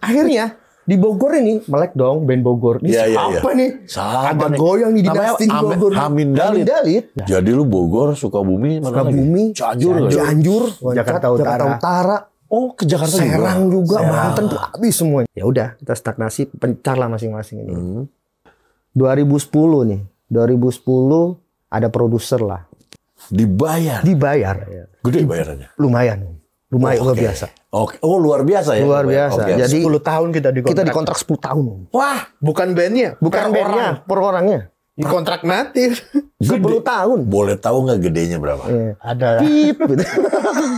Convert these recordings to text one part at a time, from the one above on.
Akhirnya di Bogor ini melek dong band Bogor. Ini siapa nih? Sama ada goyang nih di Dinasti Bogor. Hamindalit. Jadi lu Bogor, Sukabumi, mana Sukabumi, lagi? Cianjur, Jakarta Utara. Oh, ke Jakarta Serang juga, Banten tuh habis semua. Ya udah, kita stagnasi, pencar lah masing-masing ini. 2010 nih. 2010 ada produser lah. Dibayar. Gede bayarannya. Lumayan luar biasa. Oke. Oh, luar biasa ya. Luar biasa. Okay. Jadi 10 tahun kita dikontrak. Kita dikontrak 10 tahun. Wah, bukan bandnya, Bukan bandnya, per orangnya. Dikontrak natif. 10 tahun. Boleh tahu nggak gedenya berapa? Ada. Pip.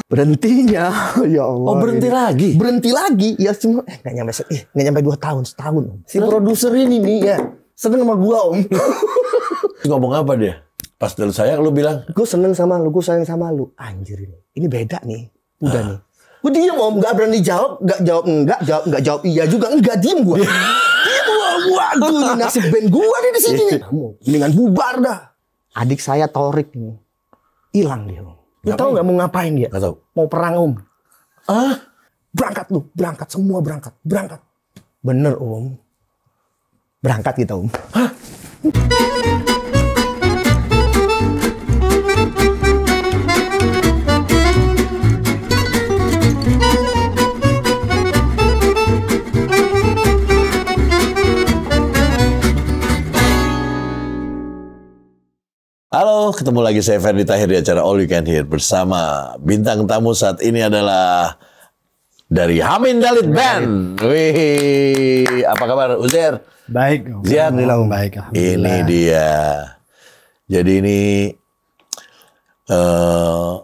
Berhentinya, ya Allah. Oh, berhenti lagi? Berhenti lagi. Ya cuma nggak nyampe 2 tahun, setahun. Si produser ini nih ya seneng sama gua Om. Ngomong apa dia? Pas dulu sayang lu bilang, gue seneng sama lu, gue sayang sama lu. Anjir ini beda nih. Udah nih. Gue diem Om, nggak berani jawab, nggak jawab iya juga, nggak diem gue. Itu waduh, ini nasib band gue nih di sini. Mendingan bubar dah. Adik saya Torik nih, hilang dia Om. Lu tahu nggak mau ngapain dia? nggak tahu. Mau perang Om. Berangkat lu, berangkat semua berangkat. Bener Om. Berangkat kita Om. Halo, ketemu lagi saya Ferdi Tahir di acara All You Can Hear bersama bintang tamu saat ini adalah dari Hamindalit Band. Wih, apa kabar Uzair? Baik. Ziad? Alhamdulillah baik. Ini dia. Jadi ini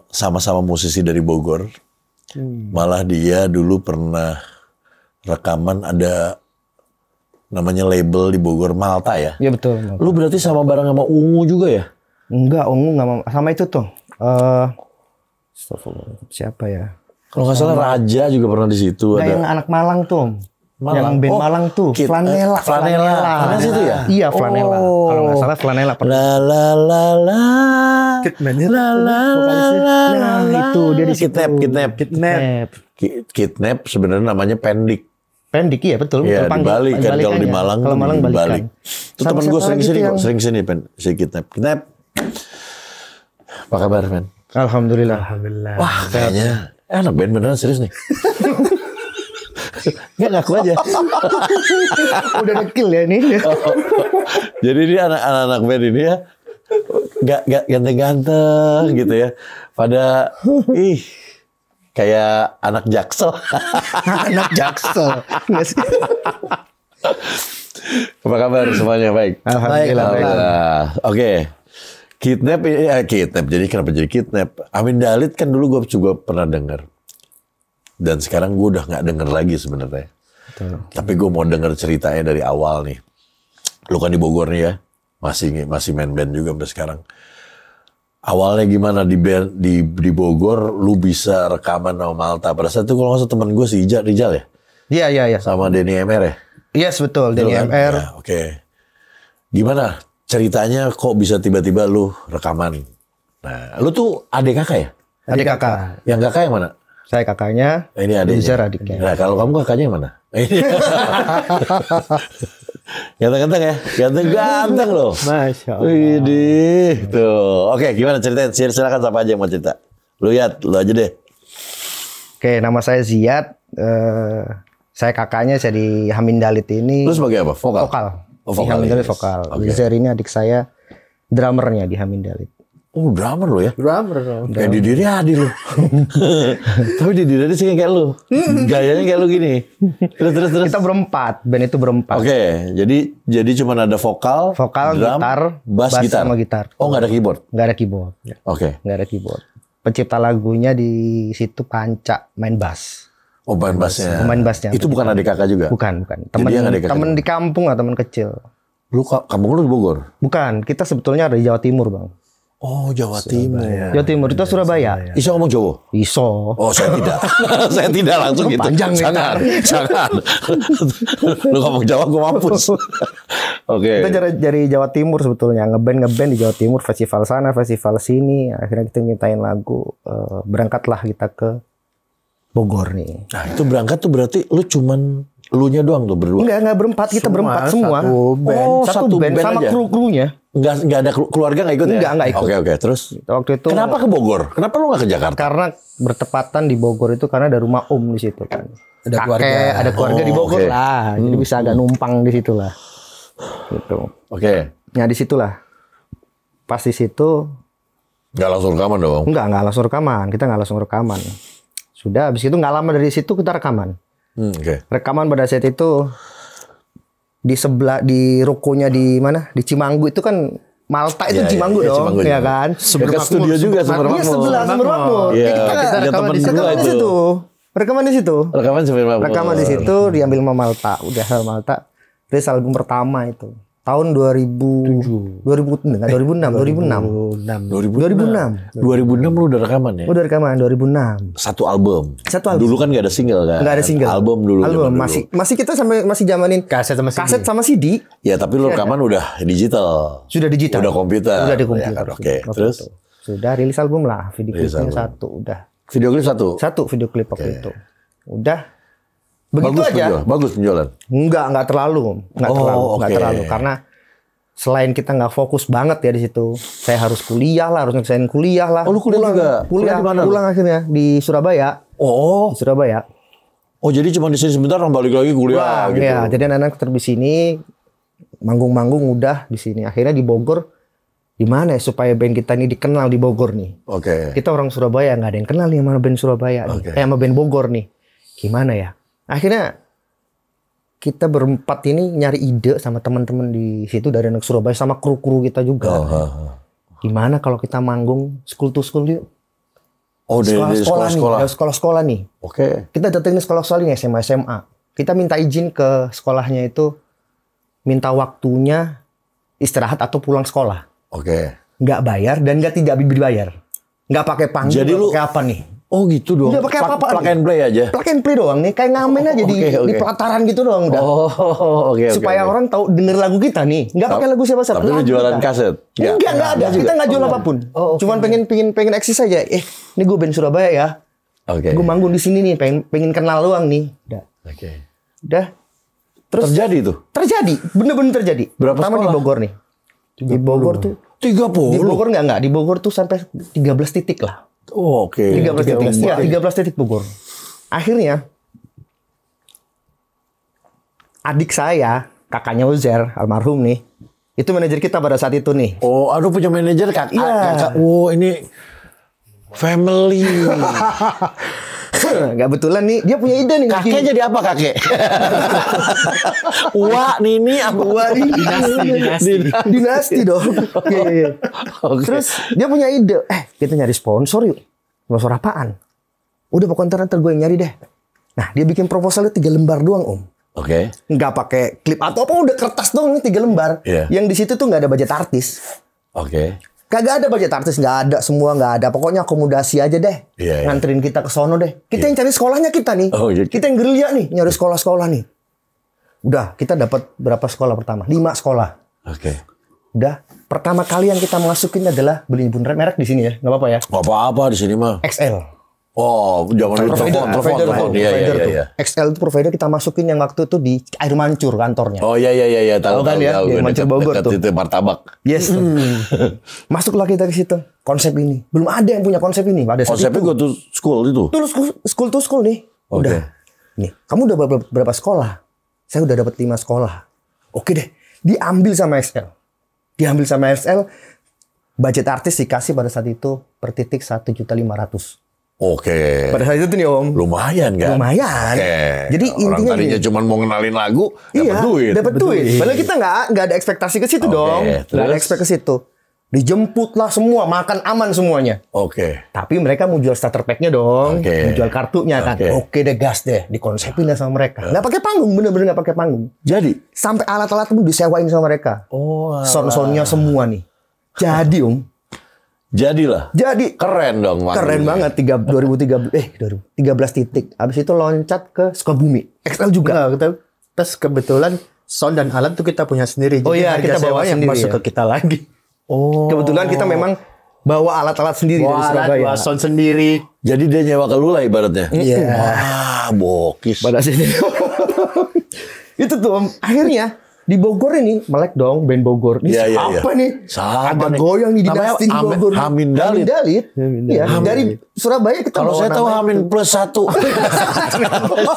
sama-sama musisi dari Bogor. Malah dia dulu pernah rekaman ada namanya label di Bogor, Malta ya? Iya betul. Lu berarti sama bareng sama Ungu juga ya? Enggak, Ungu nggak mau. Sama itu tuh. Siapa ya? Kalau nggak salah Raja juga pernah di situ. Ada yang anak Malang tuh. Malang. Yang band Malang tuh. Flanela. Flanela situ ya? Iya, Flanela. Kalau nggak salah Flanela. La la la la. Kitman-nya. La la la la. Nah, itu dia di situ. Kidnap sebenarnya namanya Pendik. Pendik iya betul. Iya, di Bali kan, kalau di Malang. Kalau Malang di Bali. balikan. Itu teman gue sering sini kok, sering sini si Kidnap. Apa kabar, Men? Alhamdulillah. Wah, kayaknya anak band beneran serius nih. Nggak ngaku aja. Udah dekil ya ini. Jadi ini anak-anak band ini ya nggak ganteng-ganteng gitu ya. Pada kayak anak Jaksel. Anak Jaksel. Apa kabar semuanya? Baik. Alhamdulillah. Oke. Kidnap. Jadi kenapa jadi Kidnap? Hamindalit kan dulu gue juga pernah dengar. Dan sekarang gue udah nggak denger lagi sebenarnya. Tapi gue mau denger ceritanya dari awal nih. Lu kan di Bogor nih ya. Masih main band juga sampai sekarang. Awalnya gimana di Bogor lu bisa rekaman sama Malta. Pada saat itu kalau nggak salah teman gue si Rijal ya? Iya. Sama Denny MR ya? Yes betul, Denny kan? MR. Ya, Oke. Gimana ceritanya kok bisa tiba-tiba lu rekaman? Nah, lu tuh adik kakak ya? Adik kakak. Yang kakak yang mana? Saya kakaknya. Ini adiknya. Uzair adiknya. Nah, kalau kamu kakaknya yang mana? Ganteng-ganteng ya? Ganteng-ganteng loh. Masya Allah. Widih. Tuh. Oke, gimana ceritain? Silakan siapa aja yang mau cerita. Lu aja deh. Oke, nama saya Ziad. Saya kakaknya, saya di Hamindalit ini. Lu sebagai apa? Vokal? Di Hamindalit vokal. Uzair ini adik saya, drummernya di Hamindalit. Oh, drummer lo ya? Drummer dong. Kayak Didi Riyadi lo. Tapi Didi Riyadi sih kayak lu. Gayanya kayak lu gini. Terus. Kita berempat, band itu berempat. Oke, jadi cuma ada vokal, drum, gitar, bass gitar. sama gitar. Oh, nggak ada keyboard? Nggak ada keyboard. Oke. Nggak ada keyboard. Pencipta lagunya di situ Panca, main bass. Oh, main bassnya. Pemain bassnya. Itu bukan adik kakak juga? Bukan. Temen di kampung lah, temen kecil. Kampung lu di Bogor? Bukan, kita sebetulnya ada di Jawa Timur, Bang. Oh, Jawa Timur. Jawa Timur itu Surabaya. Iso ngomong Jawa? Iso. Oh, saya tidak. Saya tidak langsung gitu. Panjang Jangan. Lu ngomong Jawa, gue mampus. Oke. Kita dari Jawa Timur sebetulnya. Ngeband di Jawa Timur. Festival sana, festival sini. Akhirnya kita nyiptain lagu. Berangkatlah kita ke Bogor nih. Nah, itu berangkat tuh berarti lu cuman Elunya doang tuh berdua. Enggak berempat, kita berempat semua. Satu band. Satu band sama aja? kru-krunya. Enggak ada keluarga enggak ikut ya? Enggak ikut. Oke, terus Waktu itu kenapa ke Bogor? Kenapa lu enggak ke Jakarta? karena bertepatan di Bogor itu karena ada rumah di situ kan. Ada Kakek, keluarga. ada keluarga di Bogor oke. lah. Jadi bisa agak numpang di situ lah. Gitu. Oke. Nah, di situlah. Pas di situ Enggak langsung rekaman dong. enggak langsung rekaman. Kita enggak langsung rekaman. Sudah habis itu enggak lama dari situ kita rekaman. Oke. Rekaman pada saat itu di sebelah di rukonya di mana? Di Cimanggu itu kan Malta itu Iya, Cimanggu iya, dong, Cimanggu, ya iya. kan? Dekat studio juga Sumber Iya sebelah Sumber Makmur. Iya, Ya, kita ada rekaman temen di gua rekaman di itu. situ. Rekaman di situ. Rekaman Sumber Makmur. Rekaman di situ diambil sama Malta. Udah sama Malta. Rilis album pertama itu. Tahun 2006. 2006 lu udah rekaman ya? Udah rekaman 2006. Satu album. Satu album. Dulu kan nggak ada single kan? Enggak ada single. Album dulu. Album zaman dulu. masih kita masih zamanin Kaset sama CD. kaset sama CD. Ya tapi lu rekaman udah digital. Sudah digital. Udah komputer. Udah di Ya komputer. kan, Oke. Waktu Terus itu. Sudah rilis album lah, video Rilis klipnya album. satu udah. video klip satu. Satu video klip waktu itu. Udah. Begitu Bagus aja. Bagus penjualan. Enggak terlalu. Enggak Oh, terlalu oke. karena selain kita nggak fokus banget ya di situ. Saya harus kuliah lah, harus ngelesain kuliah lah. Oh, lu kuliah juga? Kuliah Kuliah di mana? Pulang akhirnya di Surabaya. Oh. Di Surabaya. Oh jadi cuma di sini sebentar orang balik lagi kuliah Pulang, gitu. ya. Jadi anak-anak tetap di sini, manggung-manggung udah di sini. Akhirnya di Bogor, gimana ya supaya band kita ini dikenal di Bogor nih? Oke. Kita orang Surabaya, nggak ada yang kenal nih sama band Surabaya, Oke. sama band Bogor nih. Gimana ya? Akhirnya kita berempat ini nyari ide sama teman-teman di situ dari anak Surabaya sama kru-kru kita juga. Gimana kalau kita manggung school to school yuk? Oh dari sekolah-sekolah. Sekolah-sekolah nih. Oke. Kita datengin sekolah-sekolah nih SMA. Kita minta izin ke sekolahnya itu, minta waktunya istirahat atau pulang sekolah. Oke. Nggak bayar dan nggak tidak dibayar. Nggak pakai panggung. Jadi lu- pakai apa nih? Oh gitu dong. Udah pakai apa-apaan Plug nih? and play aja. Plug and play doang nih, kayak ngamen aja di oke. pelataran gitu doang udah. Oh oke. Supaya orang tahu denger lagu kita nih, nggak pakai lagu siapa-siapa. Tapi lu lagu jualan kita. kaset? Enggak ada. Kita nggak jual apapun. Cuman pengen eksis aja. Ini gue band Surabaya ya. Oke. Gue manggung di sini nih, pengen kenal doang nih. Oke. Udah. Terus Terjadi tuh. terjadi, bener-bener terjadi. Berapa Pertama di sekolah? Bogor nih. Di Bogor tuh. 30. Di Bogor enggak. Di Bogor tuh sampai 13 titik lah. Oh, oke. 13 titik. Iya, 13 titik Bogor. Akhirnya adik saya, kakaknya Uzer, almarhum nih. Itu manajer kita pada saat itu nih. Oh, aduh punya manajer kakak. Iya. Kakak. Oh, ini family. Kebetulan nih dia punya ide nih. Kakek jadi apa kakek? Wah, Nini apa? Wah, dinasti dong. Iya. Oke. Terus dia punya ide, kita nyari sponsor yuk. Sponsor apaan? Udah pokoknya ntar gue yang nyari deh. Nah, dia bikin proposalnya 3 lembar doang, Om. Oke. Nggak pakai klip atau apa, udah kertas doang nih 3 lembar. Iya. Yang di situ tuh nggak ada budget artis. Oke. Kagak ada budget artis, nggak ada, semua nggak ada. Pokoknya akomodasi aja deh. Iya, iya. Nganterin kita ke sono deh. Kita yang cari sekolahnya kita nih. Oh, iya. Kita yang gerilya nih, nyari sekolah-sekolah nih. Udah, kita dapat berapa sekolah pertama? 5 sekolah. Oke. Udah, pertama kali yang kita masukin adalah beli merek di sini ya, nggak apa-apa ya. Gak apa-apa di sini mah. XL. Oh, zaman dulu telepon. Iya. XL itu provider kita masukin yang waktu itu di Air Mancur kantornya. Oh iya tahu Tahu kan ya, di Gue Mancur Bogor tuh. Itu martabak. Yes. Masuklah kita ke situ. Konsep ini. Belum ada yang punya konsep ini pada saat Konsepnya itu. gue tuh school itu. Tuh school to school nih. Oke. Udah. Nih, kamu udah berapa sekolah? Saya udah dapat 5 sekolah. Oke deh. Diambil sama XL. Budget artis dikasih pada saat itu per titik 1.500.000. Oke. Pada saat itu nih Om. Lumayan kan? Lumayan. Oke. Jadi Orang intinya tadinya gini. cuma mau ngenalin lagu, dapat duit. Dapat duit. Padahal kita nggak ada ekspektasi ke situ Oke, dong. Nggak ada terus? ekspektasi ke situ. Dijemput lah semua, makan aman semuanya. Oke. Tapi mereka mau jual starter pack-nya dong, Oke. mau jual kartunya kan. Oke. Oke deh, gas deh, dikonsepin lah sama mereka. Nggak pakai panggung, bener-bener nggak pakai panggung. Jadi? Sampai alat-alat pun disewain sama mereka. Oh. Sound-soundnya semua nih. Jadi Om, Jadilah. jadi Keren dong. keren banget 2013 titik. Habis itu loncat ke Sukabumi. XL juga. Enggak, terus kebetulan sound dan alat tuh kita punya sendiri. Oh iya, harga kita sewa bawa yang sendiri masuk ya. ke kita lagi. Oh. Kebetulan kita memang bawa alat-alat sendiri dari Wah, Surabaya. alat, sound sendiri. Jadi dia nyewa ke lu lah ibaratnya. Iya. Wah, bokis. Pada sini. Itu tuh Om. Akhirnya di Bogor ini melek dong band Bogor. Ini Iya, iya, siapa iya. nih? Sama Ada nih. goyang nih di Namanya Dinasti di Bogor. Hamin Dalit. Iya, dari Surabaya kita Kalau bawa saya tahu nama Hamin itu. plus 1.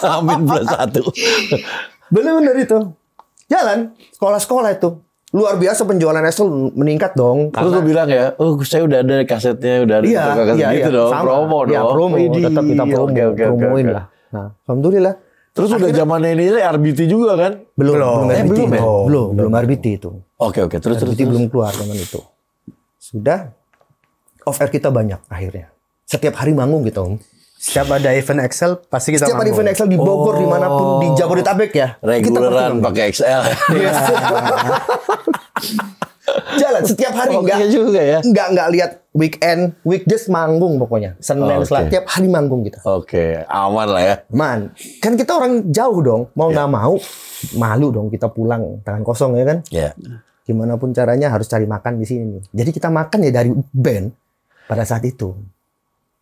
Hamin plus 1. Bener-bener itu. Jalan sekolah-sekolah itu. Luar biasa penjualan Excel meningkat dong. Terus lu bilang ya, oh saya udah ada kasetnya, udah ada kaset gitu dong, sama. promo dong. Iya, promo. Widih, Tetap kita promo, oke. promoin lah. Nah, alhamdulillah. Terus udah zamannya ini RBT juga kan? Belum RBT. belum ya? Belum RBT itu. Oke, terus RBT belum keluar zaman itu. Sudah off air kita banyak akhirnya. Setiap hari manggung gitu Om. Setiap ada event Excel pasti kita Setiap hari event Excel di Bogor dimanapun di Jabodetabek ya. Kita reguleran pasti pakai XL. jalan setiap hari Oke juga ya. nggak lihat weekend, weekdays manggung pokoknya. Senin, Oke. Selasa tiap hari manggung kita. Oke, aman lah ya. Man, kan kita orang jauh dong, mau nggak mau malu dong kita pulang tangan kosong ya kan. Ya. Gimana pun caranya harus cari makan di sini. Jadi kita makan ya dari band pada saat itu.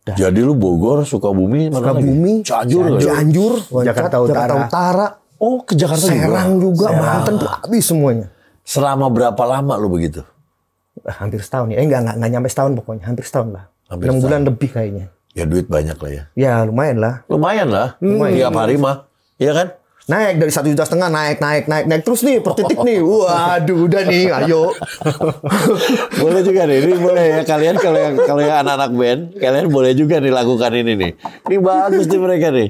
Jadi lu Bogor, Sukabumi, mana Sukabumi, lagi? Cianjur. Cianjur, Jakarta Utara. Oh, ke Jakarta Serang juga, Banten tuh habis semuanya. Selama berapa lama lu begitu? Hampir setahun ya. Enggak nyampe setahun pokoknya, hampir setahun lah. Hampir 6 bulan setahun. lebih kayaknya. Ya duit banyak lah ya. Ya lumayan lah. Lumayan lah. Tiap hari mah. Iya kan? Naik dari 1,5 juta naik terus nih per titik nih. Waduh, udah nih, ayo. Boleh juga nih. Ini boleh ya. Kalian kalau yang anak-anak band, kalian boleh juga nih lakukan ini nih. Ini bagus nih mereka nih.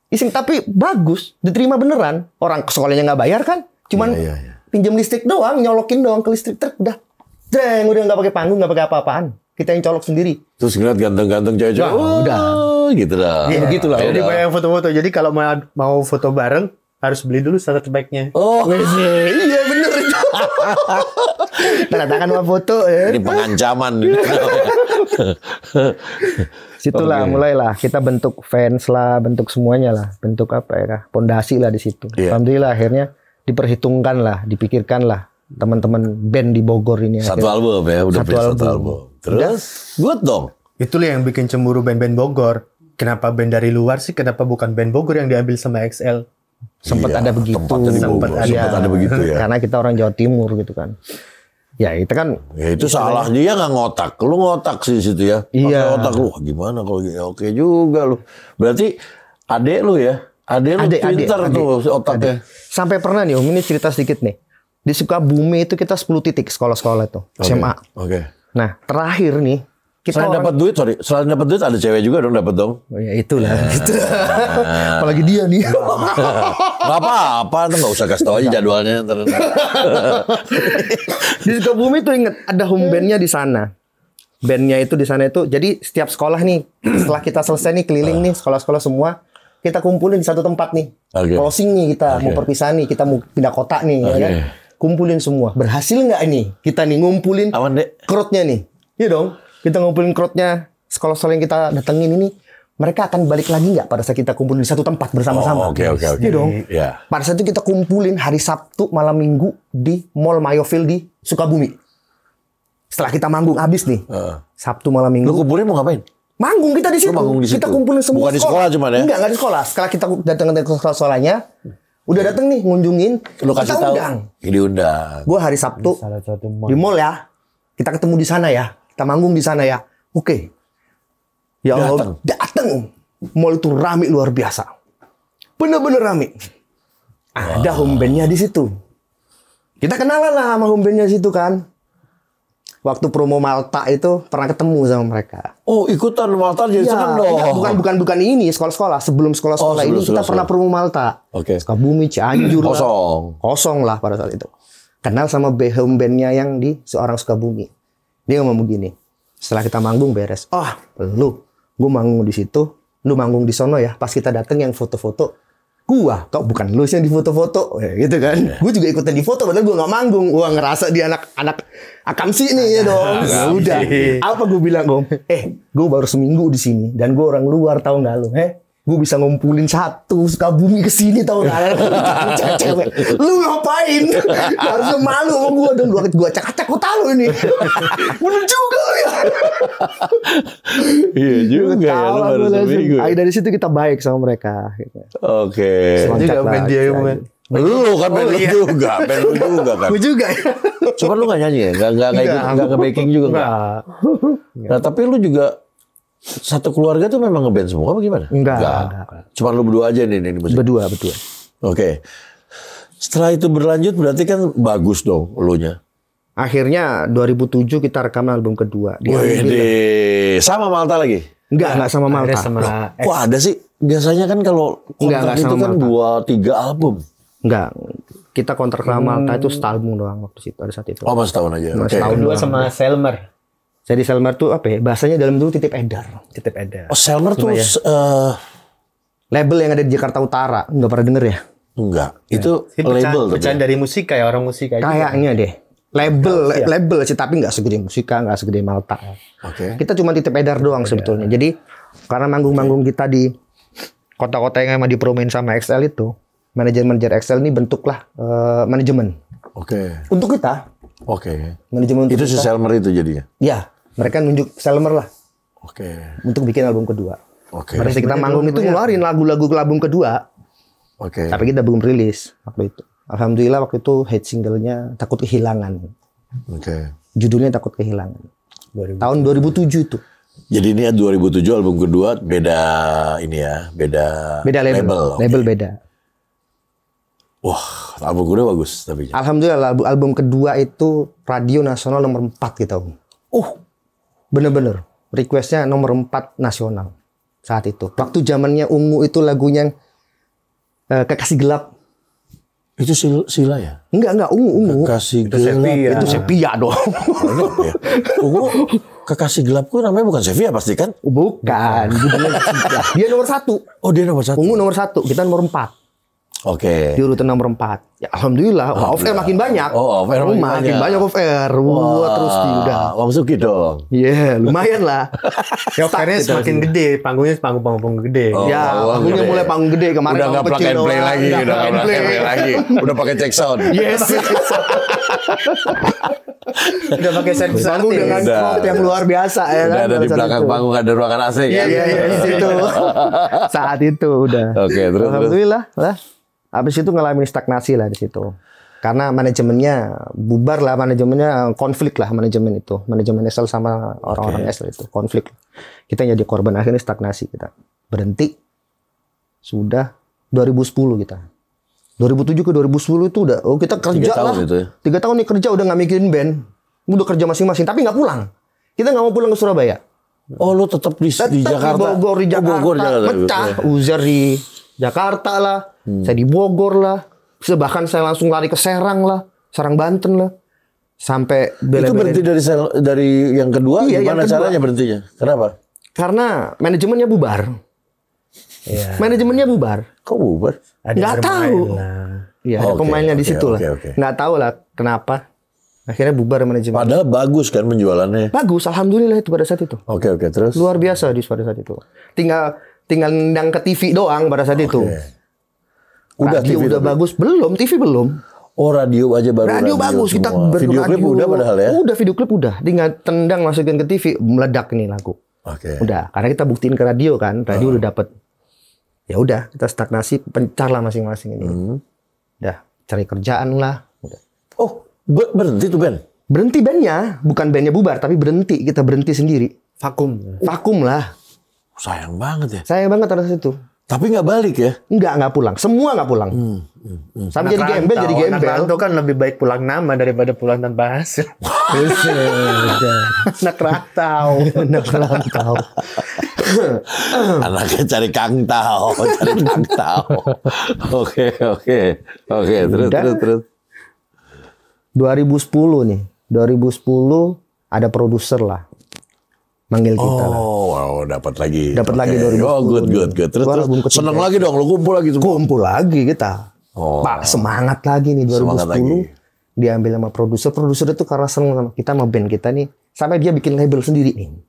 Iseng tapi bagus, diterima beneran. Orang ke sekolahnya nggak bayar kan? Cuman Iya. pinjam listrik doang, nyolokin doang ke listrik truk udah. Jeng, udah nggak pakai panggung, nggak pakai apa-apaan. Kita yang colok sendiri. Terus ngeliat ganteng-ganteng cewek-cewek. Wah, udah. Gitu dah. Ya, begitulah. Jadi Udah. banyak foto-foto. Jadi kalau mau foto bareng harus beli dulu starter pack-nya. Oh, Iya bener itu. Tanda tangan sama foto ya. ini pengancaman. Situlah mulailah kita bentuk fans lah, bentuk semuanya lah, bentuk apa ya, pondasi lah di situ. Iya. Alhamdulillah akhirnya diperhitungkan lah, dipikirkan lah teman-teman band di Bogor ini. Satu akhirnya. album ya, udah Satu punya satu album. album. Terus, good dong. Itulah yang bikin cemburu band-band Bogor. Kenapa band dari luar sih? Kenapa bukan band Bogor yang diambil sama XL? Sempat Iya, ada begitu. tempatnya di Bogor. Sempat ada begitu ya. Karena kita orang Jawa Timur gitu kan. Ya itu kan Ya itu salah dia nggak ngotak. Lu ngotak sih situ ya. Iya. Pakai otak lu. Wah, gimana kalau gini? Oke juga lu. Berarti adek lu ya. Adek lu pintar tuh otaknya. sampai pernah nih Om, ini cerita sedikit nih. Di Sukabumi itu kita 10 titik sekolah-sekolah itu, SMA. Oke. Nah, terakhir nih kita Selain dapat duit, selain dapat duit ada cewek juga dong dapat dong. Oh ya itulah gitu. Apalagi dia nih. Gak apa-apa, tuh nggak usah kasih tau aja jadwalnya. Ntar. Di Sukabumi tuh inget ada home bandnya di sana. Bandnya itu di sana itu. Jadi setiap sekolah nih, setelah kita selesai nih keliling nih sekolah-sekolah semua, kita kumpulin di satu tempat nih. Oke. Closing nih kita mau perpisahan nih, kita mau pindah kota nih, ya Oke. kan? Kumpulin semua. Berhasil nggak ini? Kita nih ngumpulin Aman dek. crowd-nya nih. Iya dong. Kita ngumpulin crowd-nya sekolah-sekolah yang kita datengin ini. Mereka akan balik lagi nggak pada saat kita kumpulin di satu tempat bersama-sama? Oke. Iya dong. Ya. Pada saat itu kita kumpulin hari Sabtu malam Minggu di Mall Mayofil di Sukabumi. Setelah kita manggung habis nih. Sabtu malam Lu Minggu. kumpulin mau ngapain? Manggung kita di situ. Lu manggung di situ? Kita kumpulin semua Bukan di sekolah cuman ya? Enggak di sekolah. Setelah kita datang ke sekolahnya, udah datang nih ngunjungin, Lu kasih kita tahu. undang. Diundang. Gue hari Sabtu Salah satu mall. di mall ya. Kita ketemu di sana ya. Kita manggung di sana ya. Oke. Ya Allah, datang. Mall itu rame luar biasa. Bener-bener rame. Ada home bandnya di situ. Kita kenalan lah sama home bandnya situ kan. Waktu promo Malta itu pernah ketemu sama mereka. Oh ikutan Malta jadi seneng dong. enggak, bukan ini sekolah-sekolah. Sebelum sekolah-sekolah Oh, ini sebelum kita pernah promo Malta. Oke. Sukabumi, Cianjur lah. Kosong. Lah pada saat itu. Kenal sama home band-nya yang di seorang Sukabumi. Dia ngomong begini. Setelah kita manggung beres. Oh, lu. Gue manggung di situ. Lu manggung di sono ya. Pas kita dateng yang foto-foto. Gua, kok bukan lu sih yang di foto-foto. Ya, gitu kan. Gue juga ikutan di foto. Padahal gue gak manggung. Gua ngerasa dia anak akamsi nih ya dong. Ya udah. Apa gue bilang, Om? Gue baru seminggu di sini. Dan gue orang luar, tahu gak lu? gue bisa ngumpulin satu Sukabumi ke sini tau gak? Cewek, lu ngapain? Harusnya malu sama gue dong. Gue acak-acak kota lu ini. Bener juga lu ya. Iya juga ya, lu baru seminggu. Dari situ kita baik sama mereka. Oke. Juga band dia Lu kan band lu juga, band lu juga kan. Gue juga ya. Cuma lu gak nyanyi ya? Gak nge-backing juga enggak. Nah tapi lu juga satu keluarga tuh memang ngeband semua apa gimana? Enggak. Cuma lu berdua aja nih musik? Berdua. Oke. Setelah itu berlanjut berarti kan bagus dong elunya. Akhirnya 2007 kita rekaman album kedua. Wih, sama Malta lagi? Enggak sama Malta. Kok ada sih? Biasanya kan kalau kontrak itu kan 2-3 album. Enggak. Kita kontrak sama Malta itu setahun doang waktu itu, pada saat itu. Oh, mas setahun aja. Setahun dua sama Selmer. Jadi Selmer tuh apa ya? Bahasanya dalam dulu titip edar. Oh, Selmer tuh label yang ada di Jakarta Utara. Enggak pernah denger ya? Enggak. Itu label pecahan dari musik kayak orang musik aja. Kayaknya deh. Label sih, tapi nggak segede Musika, nggak segede Malta. Oke. Kita cuma titip edar doang sebetulnya. Jadi karena manggung-manggung kita di kota-kota yang emang dipromoin sama XL itu, manajer XL ini bentuklah manajemen. Oke. Untuk kita. Oke. Manajemen itu si Selmer itu jadinya. Ya, mereka nunjuk Selmer lah. Oke. Untuk bikin album kedua. Oke. Pada saat kita manggung itu ngeluarin lagu-lagu album kedua. Oke. Tapi kita belum rilis waktu itu. Alhamdulillah waktu itu hit singlenya Takut Kehilangan. Oke. Judulnya Takut Kehilangan. Tahun 2007 itu. Jadi ini 2007 album kedua beda ini ya, beda label. Label beda. Wah, album kedua bagus tapi. Alhamdulillah album kedua itu radio nasional nomor 4 kita. Bener-bener requestnya nomor 4 nasional saat itu. Waktu zamannya Ungu itu lagunya Kekasih Gelap. Itu Sila ya? Enggak, Ungu. Kekasih Gelap. Itu Sepia dong. Ungu, Kekasih Gelapku namanya bukan Sevilla pasti kan? Bukan. Dia nomor 1. Oh, dia nomor 1. Ungu nomor 1, kita nomor 4. Oke. Di urutan nomor 4. Ya alhamdulillah, off air makin banyak. Oh, off air makin banyak off air. Wah, terus udah. Wang Suki dong. Iya, lumayan lah. Ya off airnya semakin gede, panggungnya panggung gede. Ya, panggungnya mulai panggung gede kemarin. Udah nggak plug and play lagi, udah pakai check sound. Yes. Udah pakai servis Panggung dengan crop yang luar biasa ya kan. Udah ada di belakang panggung ada ruangan AC kan? Iya, di situ. Saat itu udah. Oke, terus. Alhamdulillah lah. Habis itu ngalamin stagnasi lah di situ. Karena manajemennya bubar lah, manajemennya konflik lah manajemen itu. Manajemen Excel sama orang-orang Excel itu konflik. Kita jadi korban, akhirnya stagnasi kita. Berhenti. Sudah 2010 kita. 2007 ke 2010 itu udah kita kerja 3 tahun lah. itu ya? 3 tahun nih kerja udah nggak mikirin band. Udah kerja masing-masing tapi nggak pulang. Kita nggak mau pulang ke Surabaya. Oh, lu tetap di Jakarta. Di Bogor, di Jakarta. Pecah. Uzer di Jakarta lah. Saya di Bogor lah. Bahkan saya langsung lari ke Serang lah. Serang Banten lah. Sampai itu berhenti dari yang kedua. Iya, gimana yang kedua. caranya berhentinya? Kenapa? Karena manajemennya bubar. Iya. Manajemennya bubar. Kok bubar? Nggak tahu. Iya, ada pemainnya di situ lah. Nggak tahu lah kenapa. Akhirnya bubar manajemen. Padahal bagus kan penjualannya. Bagus, alhamdulillah itu pada saat itu. Oke, terus? Luar biasa pada saat itu. Tinggal nendang ke TV doang pada saat itu. Udah radio TV udah bagus, belum TV belum. Oh, radio aja baru. Radio bagus, kita video klip udah padahal ya. Udah video klip udah. Tinggal tendang masukin ke TV, meledak nih lagu. Oke. Udah, karena kita buktiin ke radio kan, radio udah dapet. Ya udah, kita stagnasi, pencar lah masing-masing ini. Udah, cari kerjaan lah. Udah. Oh, berhenti tuh band? Berhenti bandnya, bukan bandnya bubar, tapi berhenti. Kita berhenti sendiri. Vakum lah. Sayang banget ya. Sayang banget pada saat itu. Tapi nggak balik ya? Nggak pulang. Semua nggak pulang. Sampai jadi gembel, jadi gembel. Itu kan lebih baik pulang nama daripada pulang tanpa hasil. Anak rantau. Anaknya cari Kang Tao. Oke. Terus. 2010 nih. 2010 ada produser lah. Manggil kita lah. Oh, dapat lagi. Dapat lagi 2010. Oh, good. Terus seneng lagi dong, lu kumpul lagi semua. Kumpul lagi kita. Pak, semangat lagi nih 2010. Semangat lagi. Diambil sama produser. Produser itu karena seneng sama kita, sama band kita nih. Sampai dia bikin label sendiri nih.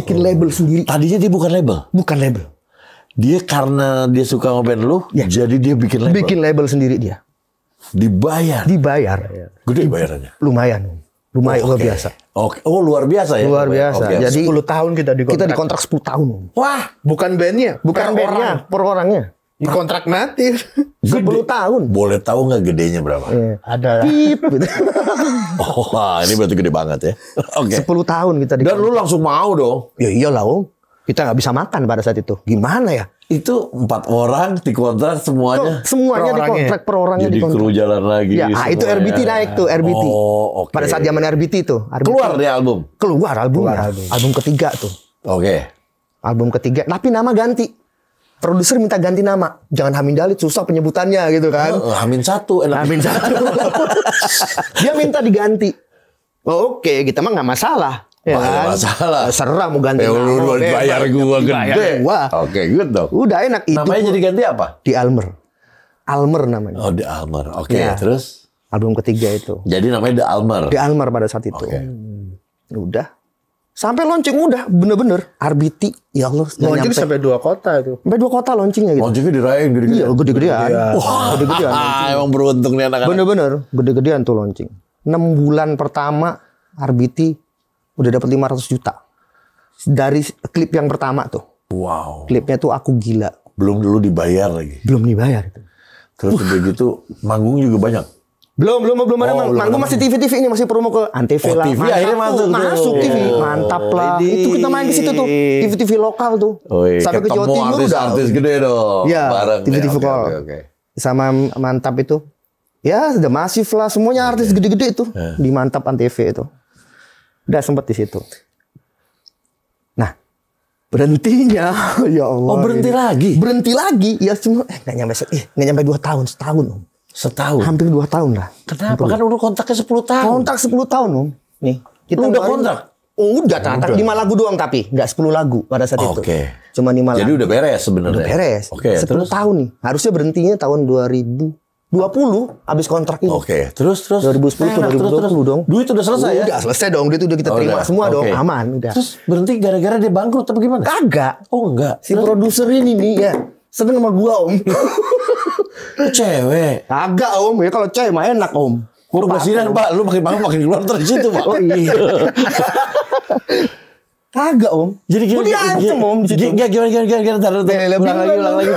Bikin label sendiri. Tadinya dia bukan label. Bukan label. Dia karena dia suka sama band lu, Ya. jadi dia bikin label. Bikin label sendiri dia. Dibayar. Dibayar. Gede bayarannya. Lumayan. Lumayan luar Oke. biasa. Oke. Oh, luar biasa ya. Luar biasa. Oke. Jadi 10 tahun kita dikontrak. kita dikontrak 10 tahun. Wah, bukan bandnya. Bukan per bandnya, orang. per orangnya. Dikontrak natif. 10 tahun. Boleh tahu nggak gedenya berapa? Iya. Ada. Pip gitu. Oh, wah, ini berarti gede banget ya. Oke. 10 tahun kita Dan lu langsung mau dong. Ya iyalah Om. Kita nggak bisa makan pada saat itu. Gimana ya? Itu 4 orang dikontrak semuanya. Semuanya Per orangnya. dikontrak, per orangnya Jadi dikontrak. kru jalan lagi. Ya, itu semuanya. RBT naik tuh, RBT. Oh, oke. Pada saat zaman RBT tuh. RBT. Keluar deh album. Keluar albumnya. Keluar album. Album ketiga tuh. Oke. Album ketiga. Tapi nama ganti. Produser minta ganti nama. Jangan Hamid Dalit, susah penyebutannya gitu kan. Hamin 1 enak. Amin satu. Dia minta diganti. Oh, oke, kita mah nggak masalah. Ya Nggak kan? masalah. Serah mau ganti Ya lu bebas. bayar gua Dibayar gede. gua. Oke, good dong. Udah enak itu. Namanya jadi ganti apa? Di Almer. Almer namanya. Oh, The Almer. Oke, Ya. terus? Album ketiga itu. Jadi namanya The Almer. Di Almer pada saat itu. Oke. Udah. Sampai launching udah bener-bener. RBT. Ya Allah. nggak Launching nyampe. sampai 2 kota itu. Sampai 2 kota launchingnya gitu. Launchingnya dirayain gede-gede. Iya, gede-gedean. Wah, Gede-gedean. emang beruntung nih anak-anak. Bener-bener. Gede-gedean tuh launching. 6 bulan pertama RBT udah dapat 500 juta. Dari klip yang pertama tuh. Wow. Klipnya tuh Aku Gila. Belum dulu dibayar lagi. Belum dibayar itu. Terus udah gitu manggung juga banyak. Belum ada belum manggung ada masih TV ini masih promo ke Antv Oh, lah. TV Mantap akhirnya tuh, masuk tuh. masuk TV. Oh, Mantap lah. ini. Itu kita main ke situ tuh. TV lokal tuh. Oh, iya. Sampai ke Jawa Ketemu Timur udah. artis gede dong. Iya, Bareng. TV deh. Oke, lokal. oke. Sama Mantap itu. Ya, sudah masif lah semuanya artis gede-gede itu di Mantap Antv itu. Udah sempet di situ. Nah, berhentinya ya Allah. Oh, berhenti lagi? Berhenti lagi. Ya cuma nggak nyampe 2 tahun, setahun Om. Setahun. Hampir 2 tahun lah. Kenapa? Kan udah kontaknya 10 tahun. Kontrak 10 tahun Om. Nih, Lu udah kemarin- kontrak? Oh, udah kontrak 5 lagu doang tapi nggak 10 lagu pada saat itu. Oke. Cuma 5 Jadi lagu. udah beres sebenarnya. Udah beres. Oke, 10 terus? tahun nih. Harusnya berhentinya tahun 2020 habis kontrak ini. Oke, terus 2010 ke Enak, 2020 dong. Duit udah selesai ya? Udah selesai dong, duit udah kita Oh, terima udah. semua dong, Oke. aman udah. Terus berhenti gara-gara dia bangkrut atau gimana? Kagak. Oh enggak. Si produser ini nih ya seneng sama gua Om. Lu cewek. Kagak Om, ya kalau cewek mah enak Om. Lu basiran Pak, lu makin bangun makin keluar dari situ Pak. Oh iya. Kagak Om. Jadi Gua diancam Om di situ. Gimana, taruh. Ulang lagi.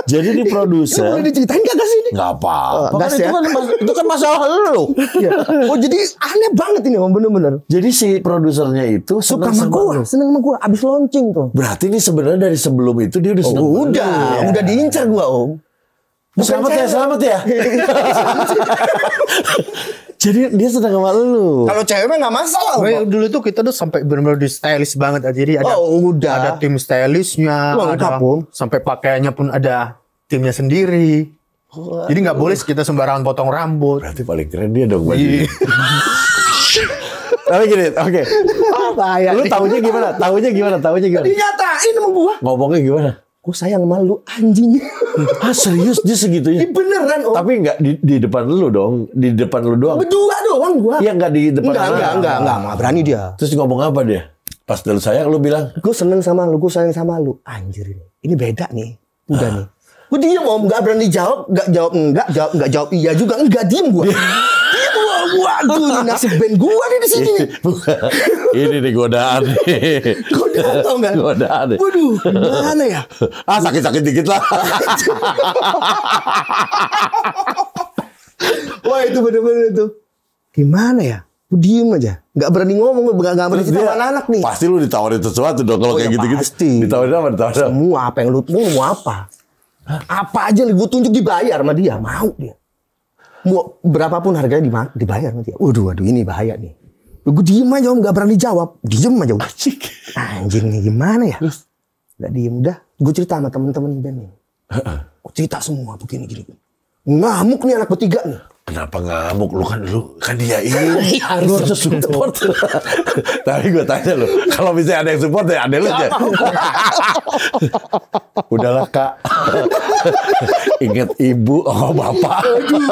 Jadi di produser. Boleh diceritain kagak sih ini? Nggak apa-apa. gas Kan ya. itu kan masalah lu. Iya. Oh jadi aneh banget ini Om, bener-bener. Jadi si produsernya itu Suka senang sama gua, lu. seneng sama gua abis launching tuh. Berarti ini sebenarnya dari sebelum itu dia udah senang. sama lu. Udah diincar gua Om. Selamat ya, cewek. selamat ya. Jadi dia senang sama lu. Kalau cewek mah nggak masalah Om. Oh, dulu tuh kita tuh sampai benar-benar di stylist banget. Jadi ada Oh, udah. ada tim stylistnya, Lengkap, ada Om. sampai pakaiannya pun ada timnya sendiri. Jadi nggak boleh kita sembarangan potong rambut. Berarti paling keren dia dong bajunya. Tapi gini, oke. Bahaya. Lu taunya gimana? Taunya gimana? Dinyatain sama gua. Ngomongnya gimana? Gua sayang sama lu anjing. Ah serius dia segitunya? Beneran Om. Tapi nggak di depan lu dong, di depan lu doang. Berdua doang gua. Iya nggak di depan. Enggak berani dia. Terus ngomong apa dia? Pas lu sayang lu bilang, Gue seneng sama lu, gue sayang sama lu. Anjir ini beda nih. Udah nih. Gue diem Om, nggak berani jawab, nggak jawab iya juga, nggak diem gue. Diem gue, aduh ini nasib band gue nih di sini nih. ini nih godaan nih. Godaan tau nggak? Godaan nih. Waduh, gimana ya? Ah sakit-sakit dikit lah. Wah itu bener-bener itu. Gimana ya? Gue diem aja, nggak berani ngomong, nggak berani Terus cerita dia, sama anak nih. Pasti lu ditawarin sesuatu dong kalau Oh, kayak ya gitu-gitu. pasti. Ditawarin apa? Ditawarin apa? Semua apa yang lu mau apa? Apa aja gue tunjuk dibayar sama dia, mau dia. Mau berapapun harganya dibayar sama dia. Waduh, ini bahaya nih. Gue diem aja Om, gak berani jawab. Diem aja. Anjing nih gimana ya? Gak diem, udah. Gue cerita sama temen-temen band nih. Gue cerita semua begini gini. Ngamuk nih anak bertiga nih. Kenapa ngamuk? Lu kan dia ini. Harus Lu harus support. Tapi gue tanya lu, kalau misalnya ada yang support ya ada lu aja. Udahlah Kak. Ingat ibu sama bapak. Aduh.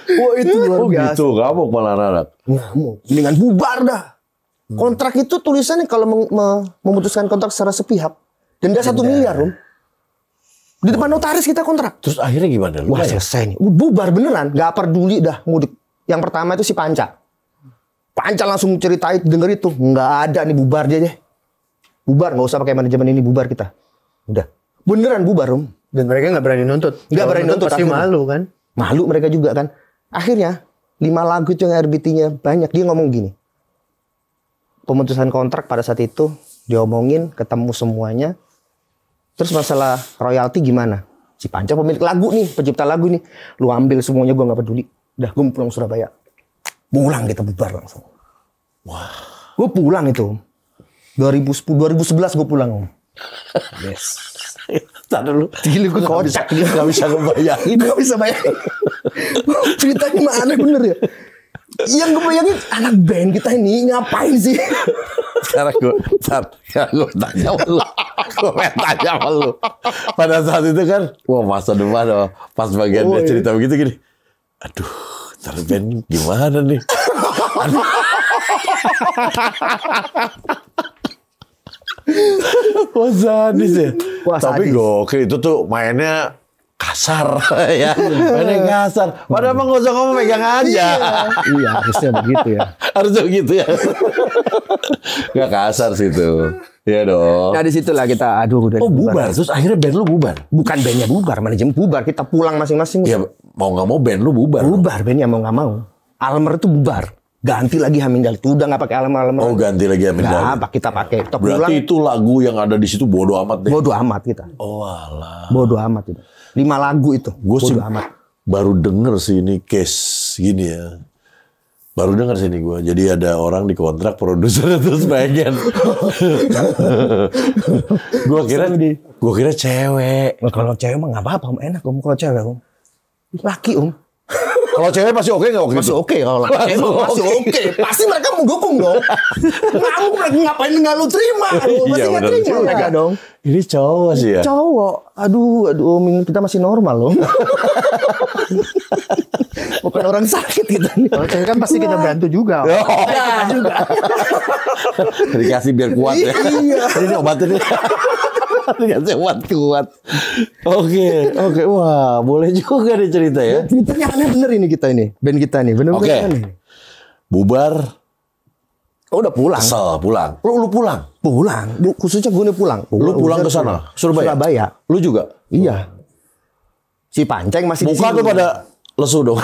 Wah itu luar Oh biasa. gitu, ngamuk malah anak. Ngamuk. Mendingan bubar dah. Kontrak itu tulisannya kalau memutuskan kontrak secara sepihak. Denda 1 miliar, Om. Di depan notaris kita kontrak. Terus akhirnya gimana? Lu Wah, bayar? selesai nih. Bubar beneran, nggak peduli dah ngudik. Yang pertama itu si Panca. Panca langsung ceritain, denger itu. Nggak ada nih, bubar dia deh. Bubar, nggak usah pakai manajemen ini, bubar kita. Udah. Beneran bubar, Om. Dan mereka nggak berani nuntut. Nggak berani nuntut, pasti akhirnya. malu kan. Malu mereka juga kan. Akhirnya 5 lagu itu yang RBT-nya banyak. Dia ngomong gini. Pemutusan kontrak pada saat itu diomongin, ketemu semuanya. Terus masalah royalti gimana? Si Panca pemilik lagu nih, pencipta lagu nih. Lu ambil semuanya, gue nggak peduli. Udah, gue pulang Surabaya. Pulang kita bubar langsung. Wah. Gue pulang itu. 2011 gue pulang, Om. Yes. Tadi lu. Gila gue kocak. Gak bisa ngebayangin. Gak bisa bayangin. Ceritanya mah aneh bener ya. Yang gue bayangin anak band kita ini ngapain sih? Sekarang gue tanya sama lu. Gue pengen tanya sama lu. Pada saat itu kan, wah masa depan, pas bagian dia cerita begitu gini. Aduh, ntar band gimana nih? Wah sadis ya. Wah, Tapi sadis. gokil itu tuh mainnya kasar ya. Mainnya kasar. Padahal emang gak usah ngomong, pegang aja. Iya, harusnya begitu ya. Harusnya begitu ya. Gak kasar sih itu. Iya dong. Nah disitulah kita, aduh udah. Oh bubar, terus akhirnya band lu bubar? Bukan bandnya bubar, manajemen bubar. Kita pulang masing-masing. Ya mau gak mau band lu bubar. Bubar bandnya mau nggak mau. Almer itu bubar. Ganti lagi Hamindal. Itu udah nggak pakai Almer. Oh ganti lagi Amin Nggak, Dali. kita pakai. Kita Berarti pulang. itu lagu yang ada di situ bodo amat deh. Bodo amat kita. Oh alah. Bodo amat itu. 5 lagu itu. Gue sih Bodo amat. baru denger sih ini case gini ya. Baru denger sih ini gue. Jadi ada orang di kontrak produser terus pengen. Gue kira cewek. Nah, kalau cewek mah nggak apa-apa, Om. Enak Om kalau cewek, Om. Laki, Om. Kalau cewek pasti oke nggak waktu Masih itu? oke kalau laki masih oke. Pasti mereka mau dukung dong. Kamu mereka ngapain nggak lu terima? Pasti Iya, nggak benar terima juga. mereka dong. Ini cowok sih ya. Cowok, aduh, Om, kita masih normal loh. Bukan orang sakit kita nih. Kalau cewek kan pasti kita bantu juga. Oh, Ya juga. dikasih biar kuat ya. Iya. Ini obatnya nih. Dikasih kuat. Oke. Wah, boleh juga nih cerita ya. Ceritanya aneh bener ini kita ini, band kita nih, bener-bener Oke. aneh. Bubar, Oh, udah pulang. kesel, pulang. Lu pulang? Pulang. Khususnya gue nih pulang. Lu pulang ke sana? Surabaya. Lu juga? Iya. Si Panceng masih di Muka sini. tuh pada lesu dong.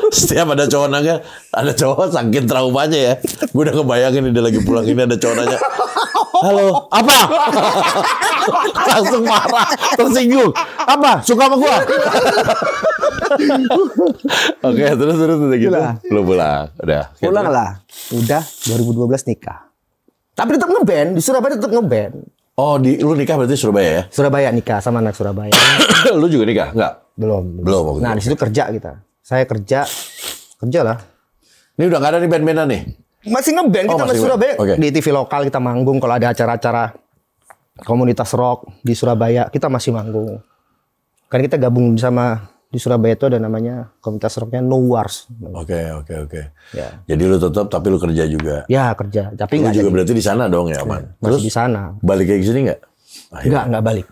Setiap ada cowok nanya, ada cowok saking traumanya ya. Gue udah kebayangin dia lagi pulang ini ada cowok nanya. Halo, apa? Langsung marah, tersinggung. Apa? Suka sama gua? Oke, terus udah gitu. Pulang. Lu pulang. Udah. Pulang lah. Udah 2012 nikah. Tapi tetap ngeband, di Surabaya tetap ngeband. Oh, lu nikah berarti Surabaya ya? Surabaya nikah sama anak Surabaya. Lu juga nikah? Enggak? Belum. Belum. Waktu Nah, itu. di situ kerja kita. Saya kerja lah. Ini udah nggak ada nih band-bandan nih? Masih ngeband Oh, kita masih masih Surabaya. Oke. Di TV lokal kita manggung kalau ada acara-acara komunitas rock di Surabaya, kita masih manggung. Kan kita gabung sama di Surabaya itu ada namanya komunitas rocknya No Wars. Oke. Ya. Jadi lu tetap tapi lu kerja juga. Ya kerja, tapi Lu nggak juga jadi. berarti di sana dong ya, Aman. Masih di sana. Balik kayak sini nggak? Akhirnya. Nggak balik.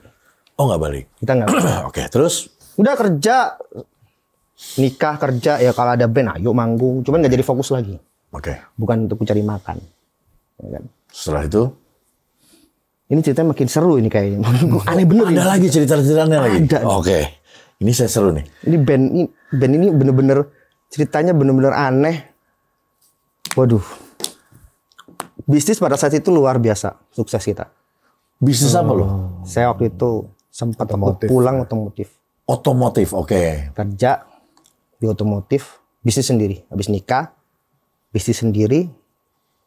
Oh nggak balik. Kita nggak. Oke, terus? Udah kerja, nikah kerja ya kalau ada band ayo manggung. Cuman nggak jadi fokus lagi. Oke. Bukan untuk mencari makan. Ya kan? Setelah itu? Ini ceritanya makin seru ini kayaknya. Aneh bener ini. Ada lagi cerita-ceritanya lagi? Ada. Oke. Ini saya seru nih. Ini band ini bener-bener ceritanya bener-bener aneh. Waduh. Bisnis pada saat itu luar biasa sukses kita. Bisnis apa lu? Saya waktu itu sempat Otomotif. pulang otomotif. Otomotif, oke. Kerja di otomotif, bisnis sendiri. Habis nikah, bisnis sendiri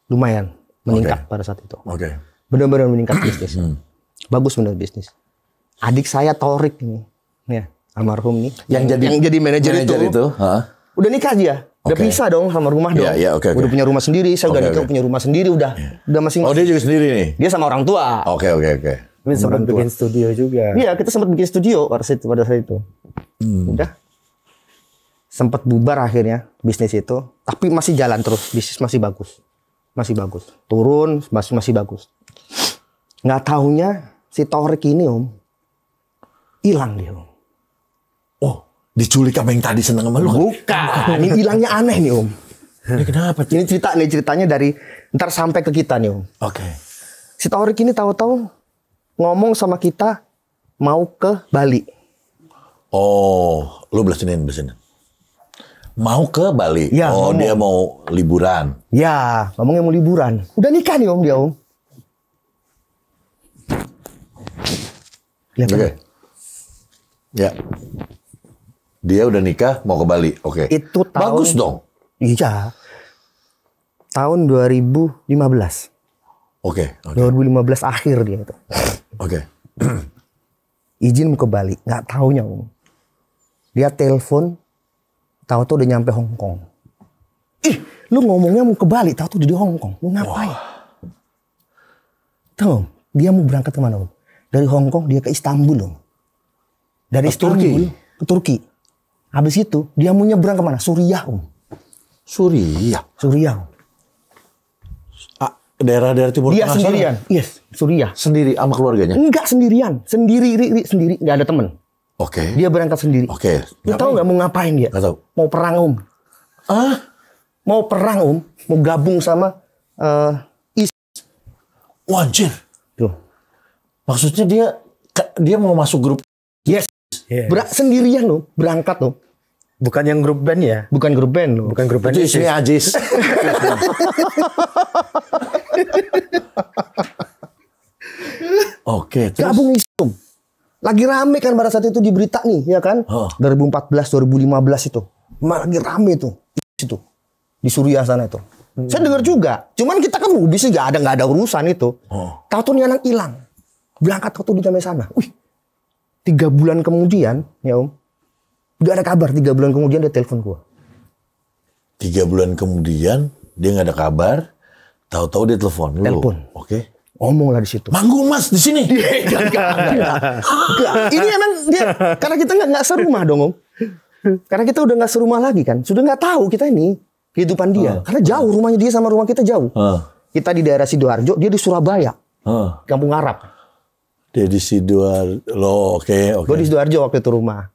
lumayan meningkat pada saat itu. Oke. Benar-benar meningkat bisnis. Bagus benar bisnis. Adik saya Torik ini. Ya, almarhum nih. Yang jadi manajer itu. Hah? Udah nikah dia. Udah Oke. pisah dong sama rumah dong. Iya, iya, oke. Udah punya rumah sendiri. Saya udah Oke, nikah oke. punya rumah sendiri udah. Udah masing-masing. Oh dia juga sendiri nih? Dia sama orang tua. Oke. Tapi sempat bikin studio juga. Iya, kita sempat bikin studio pada saat itu. Udah. Sempat bubar akhirnya bisnis itu, tapi masih jalan terus. Bisnis masih bagus. Masih bagus. Turun masih bagus. Nggak taunya si Torik ini Om hilang dia Om. Oh, diculik sama yang tadi seneng sama lu? Bukan. Ini hilangnya aneh nih Om. Ini kenapa? Ini ceritanya dari ntar sampai ke kita nih Om. Oke. Si Torik ini tahu-tahu ngomong sama kita mau ke Bali. Oh, lu belasin. Mau ke Bali? Ya, oh, ngomong. dia mau liburan. Ya, ngomongnya mau liburan. Udah nikah nih Om dia Om. Lihat Oke. Ya. Dia udah nikah mau ke Bali. Oke. Itu tahun, bagus dong. Iya. Tahun 2015. Oke. 2015 akhir dia itu. Oke. Izin mau ke Bali, nggak taunya Om. Dia telepon, tahu-tahu udah nyampe Hong Kong. Ih, lu ngomongnya mau ke Bali, tahu-tahu udah di Hong Kong. Lu ngapain? Tahu Om, dia mau berangkat kemana Om? Dari Hong Kong dia ke Istanbul Om. Dari Ke Istanbul Turki? ke Turki. Habis itu dia mau nyebrang kemana? Suriah Om. Suriah. Suriah Om. Daerah-daerah Timur Dia Tengah sendirian. sana? Yes, Suriah. Sendiri sama keluarganya? Enggak sendirian, sendiri, nggak ada temen. Oke. Dia berangkat sendiri. Oke. Lu tahu nggak mau ngapain dia? Nggak tahu. Mau perang Om. Mau perang Om, mau gabung sama Wah, anjir. tuh. Maksudnya dia mau masuk grup. Yes. Sendirian Om, berangkat Om. Bukan yang grup band ya? Bukan grup band loh. Bukan grup band. Itu isinya Ajis. Oke, terus. Gabung Islam. Lagi rame kan pada saat itu di berita nih, ya kan? Oh. 2014, 2015 itu. Lagi rame tuh. Itu. Di Suriah sana itu. Saya dengar juga. Cuman kita kan di sini nggak ada urusan itu. Oh. Tahu-tahu nih anak hilang. Berangkat tahu-tahu di sana. Wih. 3 bulan kemudian, ya Om. Udah ada kabar, 3 bulan kemudian dia telepon gua. 3 bulan kemudian dia nggak ada kabar, tahu-tahu dia telepon lu. Telepon. Oke. Ngomong lah di situ. Manggung Mas di sini. Enggak. Ini emang dia karena kita nggak serumah dong Om. Karena kita udah nggak serumah lagi kan. Sudah nggak tahu kita ini kehidupan dia. Karena jauh rumahnya dia sama rumah kita jauh. Kita di daerah Sidoarjo, dia di Surabaya, Kampung Arab. Dia di Sidoarjo. Oke. Gue di Sidoarjo waktu itu rumah.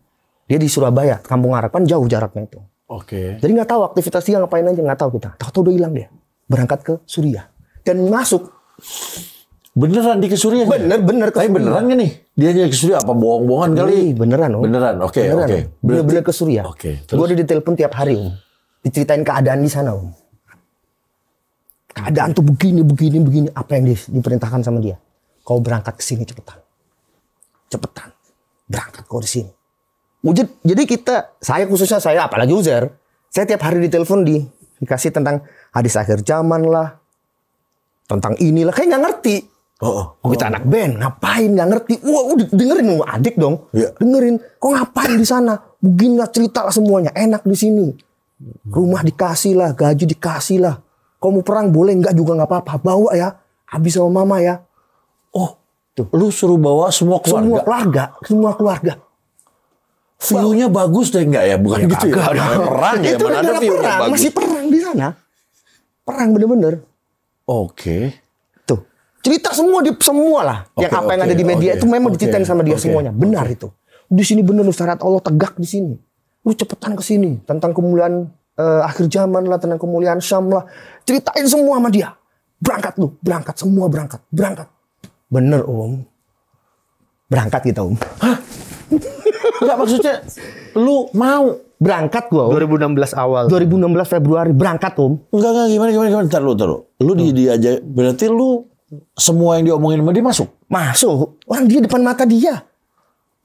Dia di Surabaya, Kampung Arab, kan jauh jaraknya itu. Oke. Jadi nggak tahu aktivitas dia ngapain aja, nggak tahu kita. Tahu-tahu udah hilang dia. Berangkat ke Suriah dan masuk. Beneran di ke Suriah? Bener ke Tapi Suriah. beneran gak nih? Dia ke Suriah apa bohong-bohongan kali? Beneran Om. Beneran. Oke. Beneran. Bener-bener ke Suriah. Oke, terus? Gue udah ditelepon tiap hari Om. Diceritain keadaan di sana Om. Keadaan tuh begini. Apa yang diperintahkan sama dia? Kau berangkat ke sini cepetan. Berangkat kau di sini. Jadi khususnya saya, apalagi Uzair, saya tiap hari ditelepon dikasih tentang hadis akhir zaman lah, tentang inilah, kayak nggak ngerti. Oh, kita anak band, ngapain nggak ngerti? Wah, udah dengerin adik dong, dengerin. Kok ngapain di sana? Begini lah, cerita lah semuanya, enak di sini. Rumah dikasih lah, gaji dikasih lah. Kau mau perang boleh nggak juga nggak apa-apa, bawa ya, habis sama mama ya. Oh, tuh. Lu suruh bawa semua keluarga? Semua keluarga. View-nya bagus deh enggak ya? Bukan gitu ya? Perang ya? Itu Mana ada view-nya perang, bagus? masih perang di sana. Perang bener-bener. Oke. Tuh, cerita semua lah. Yang apa yang ada di media itu memang diceritain sama dia semuanya. Benar itu. Di sini bener syariat Allah tegak di sini. Lu cepetan ke sini tentang kemuliaan akhir zaman lah, tentang kemuliaan Syam lah. Ceritain semua sama dia. Berangkat lu, semua berangkat. Bener Om. Berangkat kita Om. Hah? Enggak, maksudnya lu mau berangkat gua Om. 2016 awal. 2016 Februari berangkat Om. Enggak, gimana? Ntar lu. Lu diajak, berarti lu semua yang diomongin sama dia masuk? Masuk. Orang dia depan mata dia.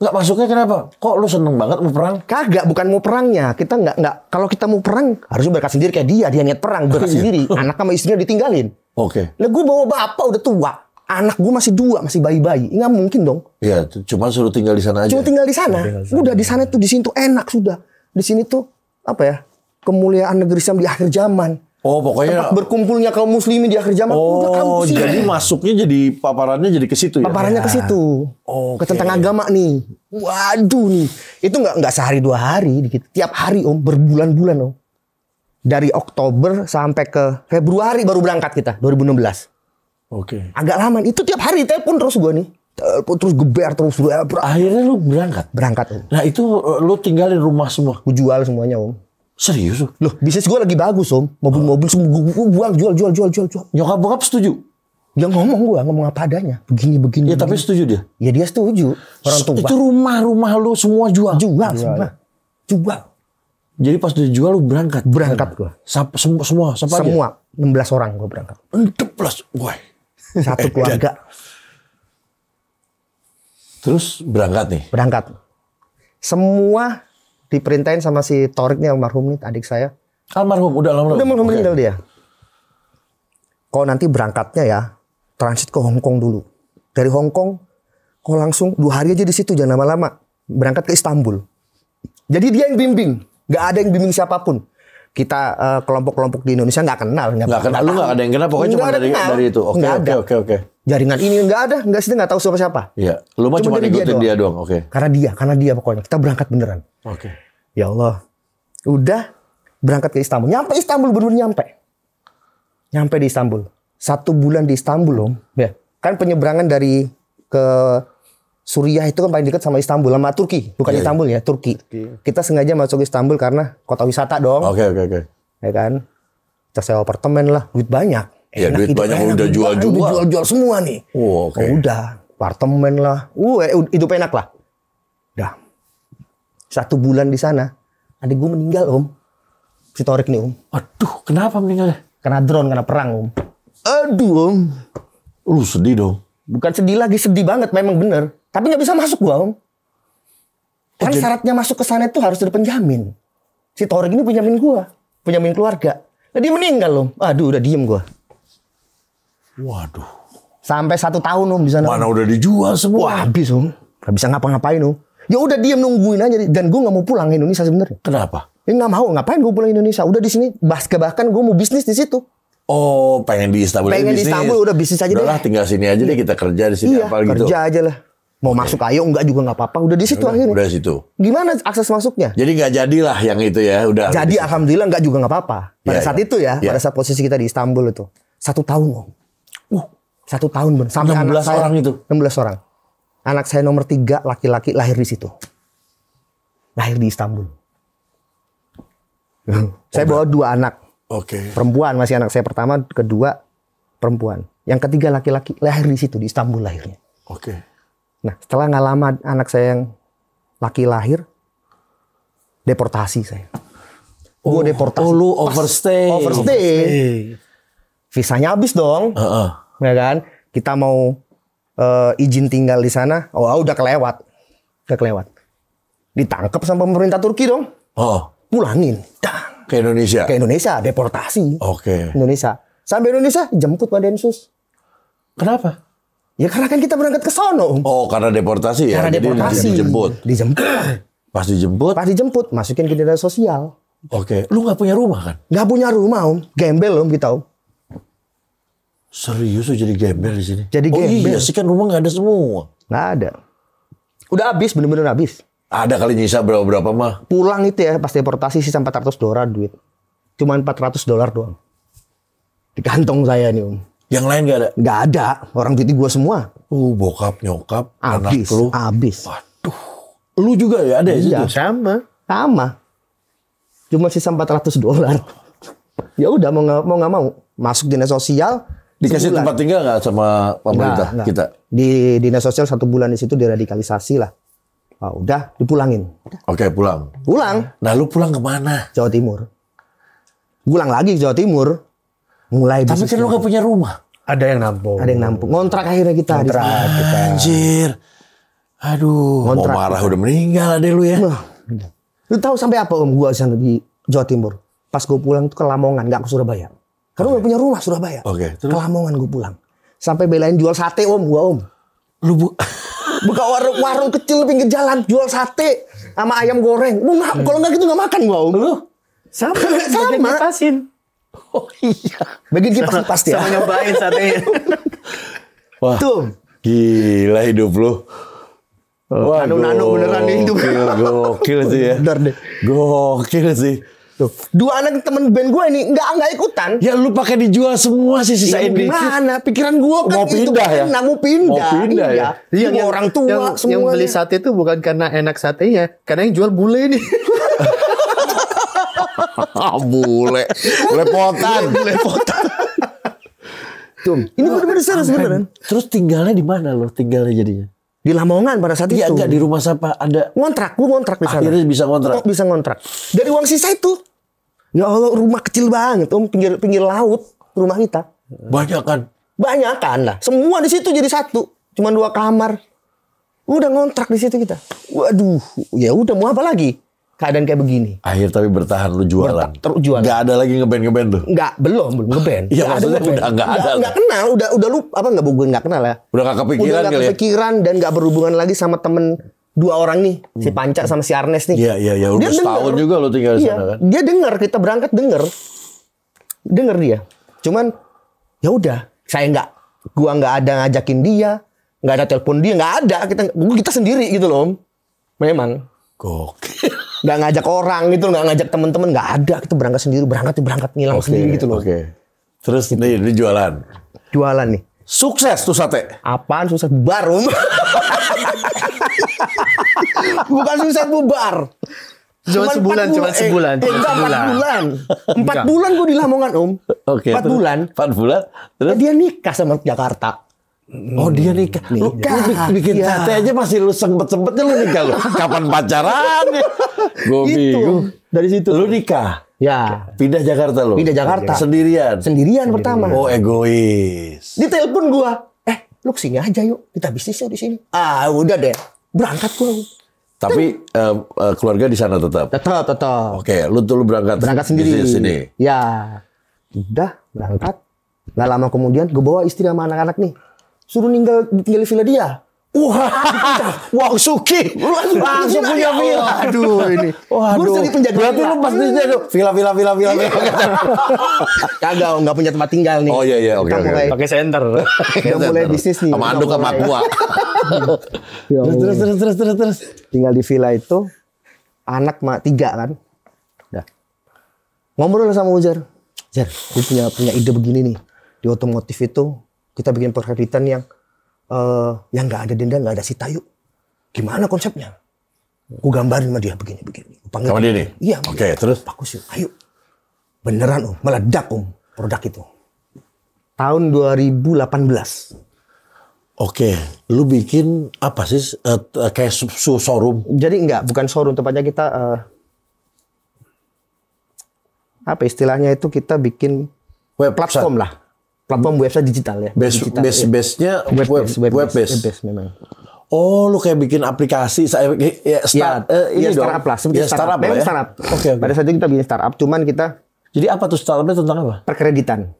Enggak masuknya kenapa? Kok lu seneng banget mau perang? Kagak, bukan mau perangnya. Kita nggak. Kalau kita mau perang harusnya berangkat sendiri kayak dia. Dia niat perang, berangkat sendiri. Anak sama istrinya ditinggalin. Oke. Lah gue bawa bapak udah tua. Anak gue masih 2, masih bayi-bayi. Nggak mungkin dong. Iya, cuma suruh tinggal di sana aja. Cuma tinggal di sana. Udah di sana tuh, di sini tuh enak sudah. Di sini tuh apa ya? Kemuliaan negeri Islam di akhir zaman. Oh, pokoknya tempat berkumpulnya kaum muslimin di akhir zaman. Udah kamu Oh, kesini. jadi masuknya jadi paparannya jadi ke situ ya? Paparannya ke situ. Oke. Ke tentang agama nih. Waduh nih. Itu nggak sehari 2 hari. Tiap hari Om, berbulan-bulan Om. Dari Oktober sampai ke Februari baru berangkat kita 2016. Oke. Agak lama. Itu tiap hari telepon terus gue nih. Telepon terus geber terus. Akhirnya lu berangkat? Berangkat om. Nah itu lu tinggalin rumah semua? Gue jual semuanya om. Serius lu? Loh bisnis gue lagi bagus om. Mobil-mobil semua gue buang jual. Nyokap bokap setuju? Ya ngomong apa adanya. Begini. Ya tapi setuju dia? Ya dia setuju. Orang tua. Itu rumah lu semua jual? Jual semua. Jual. Jadi pas dijual lu berangkat? Berangkat gue. Semua? Siapa aja? Semua. 16 orang gue berangkat. 16? Wah. Satu keluarga. Terus berangkat nih? Berangkat. Semua diperintahin sama si Torik nih almarhum nih adik saya. Almarhum? Udah almarhum? Udah almarhum meninggal dia. Kau nanti berangkatnya ya transit ke Hong Kong dulu. Dari Hong Kong kau langsung 2 hari aja di situ jangan lama-lama. Berangkat ke Istanbul. Jadi dia yang bimbing. Gak ada yang bimbing siapapun. Kita kelompok-kelompok di Indonesia nggak kenal. Nggak kenal. Lu nggak ada yang kenal. Pokoknya cuma dari itu. Oke. Jaringan ini nggak ada. Nggak sih nggak tahu siapa-siapa. Iya. Lu mah cuma ngikutin dia doang. Oke. Karena dia pokoknya. Kita berangkat beneran. Oke. Ya Allah. Udah berangkat ke Istanbul. Nyampe Istanbul bener-bener nyampe di Istanbul. 1 bulan di Istanbul om. Ya. Kan penyeberangan dari ke Suriah itu kan paling dekat sama Istanbul, sama Turki. Bukan Istanbul ya, Turki. Kita sengaja masuk Istanbul karena kota wisata dong. Oke. Ya kan. Kita sewa apartemen lah, duit banyak. Ya duit banyak, udah jual-jual. Jual semua nih. Oh, oke. Udah, apartemen lah. Hidup enak lah. Udah. 1 bulan di sana, adik gue meninggal om. Si Torik nih om. Aduh, kenapa meninggalnya? Kena drone, kena perang om. Aduh om. Lu sedih dong. Bukan sedih lagi, sedih banget memang bener. Tapi nggak bisa masuk gua om. Kan syaratnya masuk ke sana itu harus ada penjamin. Si Torik ini penjamin gua, penjamin keluarga. Nah, dia meninggal om. Aduh, udah diem gua. Waduh. Sampai 1 tahun om di sana. Mana udah dijual semua? Wah habis om. Gak bisa ngapa-ngapain om. Ya udah diem nungguin aja. Dan gua nggak mau pulang ke Indonesia sebenarnya. Kenapa? Ya nggak mau. Ngapain gua pulang ke Indonesia? Udah di sini. Bahkan gua mau bisnis di situ. Oh, pengen di Istanbul. Pengen di Istanbul, udah bisnis aja deh. Udah lah, tinggal sini aja deh, kita kerja di sini apa gitu. Kerja aja lah. Mau masuk ayo enggak juga nggak apa-apa. Udah di situ akhirnya. Udah situ. Gimana akses masuknya? Jadi nggak jadilah yang itu ya, udah. Jadi alhamdulillah enggak juga nggak apa-apa. Pada saat itu ya, Ya. pada saat posisi kita di Istanbul itu. 1 tahun om. 1 tahun bener. Sampai 16 anak saya, orang itu? 16 orang. Anak saya nomor 3 laki-laki lahir di situ. Lahir di Istanbul. Saya bawa 2 anak. Oke. Perempuan masih anak saya pertama, kedua perempuan. Yang ketiga laki-laki lahir di situ di Istanbul lahirnya. Oke. Nah, setelah nggak lama anak saya yang laki lahir, deportasi saya. Gue deportasi. Oh, lu overstay. Visanya habis dong. Ya kan? Kita mau izin tinggal di sana, udah kelewat. Ditangkap sama pemerintah Turki dong. Pulangin. Ke Indonesia? Ke Indonesia, deportasi. Oke. Indonesia. Sampai Indonesia, jemput Pak Densus. Kenapa? Ya karena kan kita berangkat ke sono. Oh, karena deportasi ya? Karena jadi deportasi. Dijemput. Pas dijemput? Masukin ke dinas sosial. Oke. Lu nggak punya rumah kan? Nggak punya rumah om. Gembel om kita om. Serius lu jadi gembel di sini? Jadi gembel. Iya sih kan rumah nggak ada semua. Nggak ada. Udah habis, bener-bener habis. Ada kali nyisa berapa mah? Pulang itu ya pas deportasi sisa $400 duit. Cuman $400 doang. Di kantong saya nih om. Yang lain nggak ada? Nggak ada. Orang duit gua semua. Bokap, nyokap, anak Habis. lu. Habis. Waduh. Lu juga ya ada Iya. situ? Sama. Cuma sisa $400. Ya udah mau nggak mau. Masuk dinas sosial. Dikasih sebulan. tempat tinggal nggak sama pemerintah Nggak. kita? Di dinas sosial 1 bulan di situ diradikalisasi lah. Udah dipulangin. Oke, pulang. Pulang Nah, lu pulang kemana? Jawa Timur. Pulang lagi ke Jawa Timur. Mulai Tapi kan lu nggak punya rumah. Ada yang nampung. ada yang nampung. Ngontrak akhirnya kita. di sana. Anjir. Aduh, Ngontrak. mau marah udah meninggal adek lu ya. Wah, lu tahu sampai apa om gua sana di Jawa Timur? Pas gua pulang tuh ke Lamongan, nggak ke Surabaya. Karena gua punya rumah Surabaya. Oke, Ke terus Lamongan gua pulang. Sampai belain jual sate om, gua om. lu Buka warung kecil pinggir jalan, jual sate sama ayam goreng. Kalau nggak gitu nggak makan gua om. Lu? Sama. Sama. Kipasin. Oh iya. Bagian kipas pasti ya. Sama nyobain satenya. Wah, Tuh. gila hidup lu. Wah, Nano-nano beneran nih hidup. Gokil sih ya. Bener deh. Gokil sih. Tuh, 2 anak temen band gue ini nggak ikutan. Ya lu pakai dijual semua sih sisain dikit. Gimana? Pikiran gue kan Mau pindah ya? mau pindah. Mau pindah ya? Iya, orang tua yang beli semuanya. sate itu bukan karena enak satenya, karena yang jual bule nih. Bule. Lepotan. Tuh, ini bener-bener serius beneran. Terus tinggalnya di mana lo? Tinggalnya jadinya? Di Lamongan pada saat Iya itu. enggak di rumah siapa? Ada Gue ngontrak di sana. akhirnya bisa kontrak. Kok bisa ngontrak? Dari uang sisa itu. Ya Allah, rumah kecil banget, pinggir laut rumah kita. Banyak kan? Banyak kan lah. Semua di situ jadi satu. Cuman 2 kamar. Udah ngontrak di situ kita. Waduh, ya udah mau apa lagi? Keadaan kayak begini. Akhir tapi bertahan lu jualan. Terus jualan. Enggak ada lagi ngeband tuh. Enggak, belum ngeband. Iya, Nggak maksudnya ngeband. udah nggak ada. Nggak kenal, udah lupa apa nggak kenal ya. Udah gak kepikiran Udah nggak kali ya. kepikiran dan nggak berhubungan lagi sama temen 2 orang nih, si Panca sama si Arnes nih. Iya. Udah Dia setahun denger. juga lo tinggal di Iya, sana kan. dia dengar kita berangkat denger dia. Cuman ya udah, gua nggak ada ngajakin dia, nggak ada telepon dia, nggak ada. Kita sendiri gitu loh. Memang Gokil. nggak ngajak orang gitu, nggak ngajak temen-temen, nggak ada. Kita berangkat sendiri, berangkat ngilang sendiri gitu loh. Oke. Terus nih ini jualan. Jualan nih. Sukses tuh sate. Apaan susah bubar Om? Bukan susah bubar. Cuma sebulan. Enggak, 4 bulan. 4 bulan gue di Lamongan Om. Oke. 4 bulan. 4 bulan. Terus Dia nikah sama Jakarta. oh dia nikah. Lu bikin Iya. sate aja masih lu sempet-sempetnya lu nikah lu. Kapan pacarannya? Gue bingung. Dari situ. Lu nikah. Ya. Pindah Jakarta lu. Pindah Jakarta. Sendirian. Sendirian pertama. Oh egois. Di telepon gua. Lu kesini aja yuk. Kita bisnisnya di sini. Udah deh. Berangkat gua. Tapi keluarga di sana tetap. Tetap. Oke, lu berangkat Sendiri. bisnis sini. Ya. Udah berangkat. Nggak lama kemudian gue bawa istri sama anak-anak nih. Suruh tinggal di villa dia. Wah, Suki. Langsung punya villa. Aduh ini. Waduh. Gue harus jadi penjaga. Berarti lu pastinya tuh villa. Kagak, nggak punya tempat tinggal nih. Oh iya, oke. Kita mulai, Pakai senter. udah mulai bisnis nih. Sama anduk sama aqua. Ya Allah. Terus. Tinggal di villa itu anak 3 kan. Udah. Ngobrol sama Ujar. Jar, gue punya ide begini nih. Di otomotif itu kita bikin perkreditan yang nggak ada denda, nggak ada sita yuk. Gimana konsepnya? Gue gambarin sama dia begini. Sama dia nih? Iya. Oke, terus? Bagus yuk. Ayo. Beneran Om, meledak Om produk itu. Tahun 2018. Oke, lu bikin apa sih kayak showroom? Jadi bukan showroom, tepatnya kita apa istilahnya itu, kita bikin platform lah. Platform website digital ya. Base-nya web base. Memang. Oh, lu kayak bikin aplikasi ini startup lah. Ya, startup Memang ya. startup. Oke. Pada saat itu kita bikin startup, cuman kita Jadi apa tuh startupnya tentang apa? perkreditan.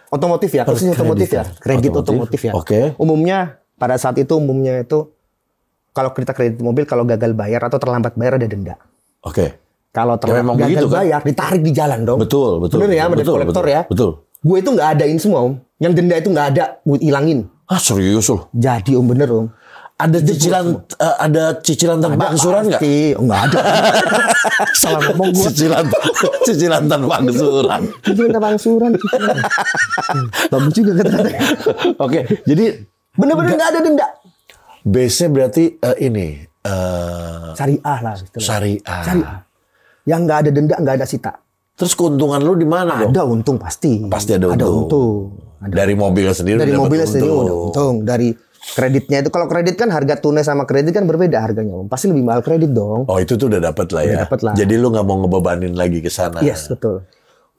Otomotif ya, khususnya otomotif ya. Kredit otomotif ya. Oke. Umumnya pada saat itu kalau kita kredit mobil, kalau gagal bayar atau terlambat bayar ada denda. Oke. Kalau memang gagal begitu, kan? bayar, ditarik di jalan dong. Betul. Bener ya, dari kolektor ya. Betul. Gue itu nggak adain semua Om. Yang denda itu nggak ada, gue ilangin. Ah, serius lu? Jadi Om, bener Om. Ada cicilan tanpa angsuran nggak? Oh, nggak ada. Salah ngomong gue. Cicilan tanpa angsuran. Cicilan tanpa angsuran. Bagus juga kata-kata. Oke, jadi Bener-bener nggak ada denda. base-nya berarti Syariah lah. syariah. Yang nggak ada denda, nggak ada sita. Terus keuntungan lu di mana dong? Ada untung pasti. Pasti ada untung. Ada. Dari mobilnya sendiri. Dari dapat mobilnya sendiri untung. udah untung. Dari kreditnya itu, kalau kredit kan harga tunai sama kredit kan berbeda harganya Om. Pasti lebih mahal kredit dong. Oh, itu tuh udah dapat lah ya. Udah dapet lah. Jadi lu nggak mau ngebebanin lagi ke sana. Yes, betul.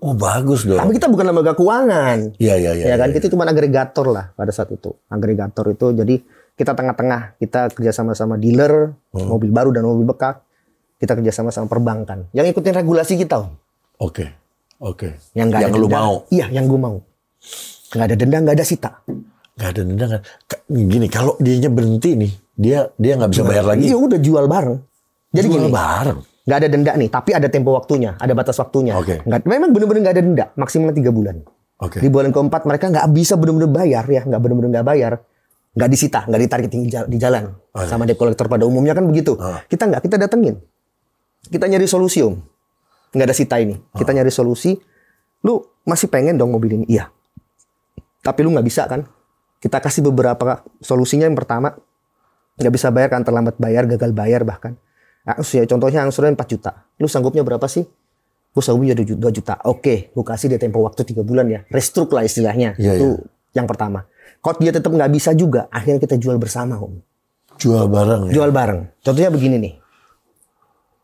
Oh, bagus dong. Tapi kita bukan lembaga keuangan. Iya. Ya kan, kita cuma agregator lah pada saat itu. Agregator itu jadi kita tengah-tengah, kita kerjasama sama dealer mobil baru dan mobil bekas. Kita kerjasama sama perbankan yang ikutin regulasi kita Om. Oke. Yang nggak ada lu denda. mau. Iya, yang gue mau. Nggak ada denda, nggak ada sita. Nggak ada denda kan? Gini, kalau dianya berhenti nih, dia nggak bisa bayar lagi. Iya, udah jual bareng. Jadi Jual gini, bareng. nggak ada denda nih, tapi ada tempo waktunya, ada batas waktunya. Oke. Memang bener-bener nggak ada denda, maksimal 3 bulan. Oke. Di bulan keempat mereka nggak bisa bener-bener bayar ya, nggak bener-bener nggak bayar, nggak disita, nggak ditarik di jalan sama debt collector pada umumnya kan begitu. Kita nggak, kita datengin, kita nyari solusi Om. nggak ada sita ini. Kita nyari solusi. Lu masih pengen dong mobil ini? Iya. Tapi lu nggak bisa kan? Kita kasih beberapa solusinya. Yang pertama, nggak bisa bayar kan, terlambat bayar, gagal bayar bahkan. Ya, contohnya angsuran 4 juta. Lu sanggupnya berapa sih? Gue sanggupnya 2 juta. Oke, gue kasih dia tempo waktu 3 bulan ya. Restruk lah istilahnya. Itu yang pertama. Kalau dia tetap nggak bisa juga, akhirnya kita jual bersama, Om. Jual bareng ya? Jual bareng. Contohnya begini nih.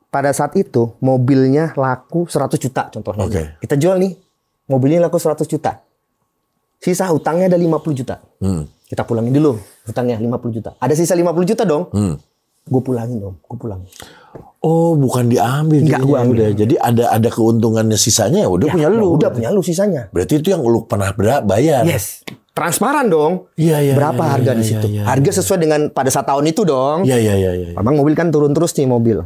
Pada saat itu, mobilnya laku 100 juta contohnya. Oke. Kita jual nih. Mobilnya laku 100 juta. Sisa hutangnya ada 50 juta. Kita pulangin dulu hutangnya 50 juta. Ada sisa 50 juta dong. Gue pulangin dong. Gue pulangin. Oh, bukan diambil. Enggak, gue ambil. Udah. Jadi ada keuntungannya sisanya ya udah punya lu. Udah punya lu sisanya. Berarti itu yang lu pernah bayar. Yes. Transparan dong. Iya. Berapa harga di situ? Harga sesuai dengan pada saat tahun itu dong. Iya. Memang mobil kan turun terus nih mobil.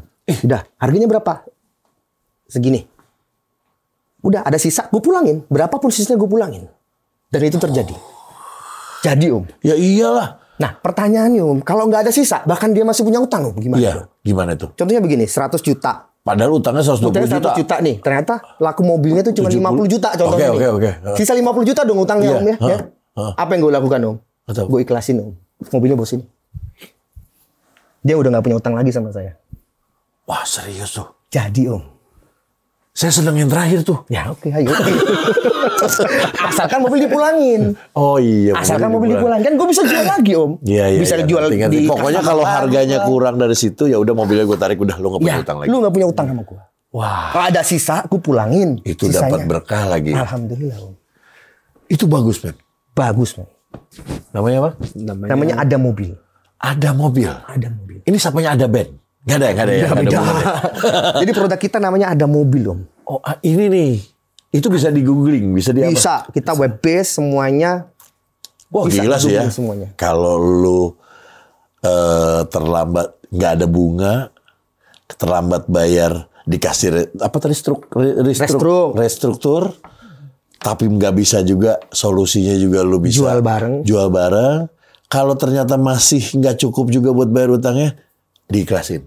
Udah, harganya berapa? Segini. Udah, ada sisa, gue pulangin. Berapapun sisanya gue pulangin. Dan itu terjadi. Jadi, Om. Ya iyalah. Nah, pertanyaannya, Om. Kalau nggak ada sisa, bahkan dia masih punya utang, Om. Gimana? Iya, Om? gimana itu? Contohnya begini, 100 juta. Padahal utangnya 120 Utangnya 100 juta. juta nih. Ternyata laku mobilnya itu cuma 50 juta contohnya nih. Oke. Sisa 50 juta dong utangnya, Iya. Om ya. Ya. Apa yang gue lakukan, Om? Atau? Gue ikhlasin, Om. Mobilnya bawa sini. Dia udah nggak punya utang lagi sama saya. Wah, serius tuh. Jadi, Om. Saya seneng yang terakhir tuh. Ya oke, ayo. Asalkan mobil dipulangin. Oh iya. Asalkan mobil dipulangin. Kan gue bisa jual lagi, Om. Iya. Bisa jual di pokoknya kalau harganya kurang dari situ ya udah mobilnya gue tarik, udah lu nggak punya utang lagi. Lu nggak punya utang sama gue. Wah. Kalau ada sisa, gue pulangin. Itu sisanya. dapat berkah lagi. Alhamdulillah, Om. Itu bagus, men. Bagus, man. Namanya apa? Namanya ada mobil. Ada mobil. Ada mobil. Ini sapanya ada band. Nggak ada ya. Nggak ada hubungannya. Jadi produk kita namanya ada mobil, Om. Oh, ini nih. Itu bisa di googling, bisa di apa? Bisa. Kita web base semuanya. Wah, bisa gila sih ya. di-googling semuanya. Kalau lu terlambat, nggak ada bunga, terlambat bayar, dikasih apa tadi restruktur, tapi nggak bisa juga, solusinya juga lu bisa jual bareng. Kalau ternyata masih nggak cukup juga buat bayar utangnya, diikhlasin.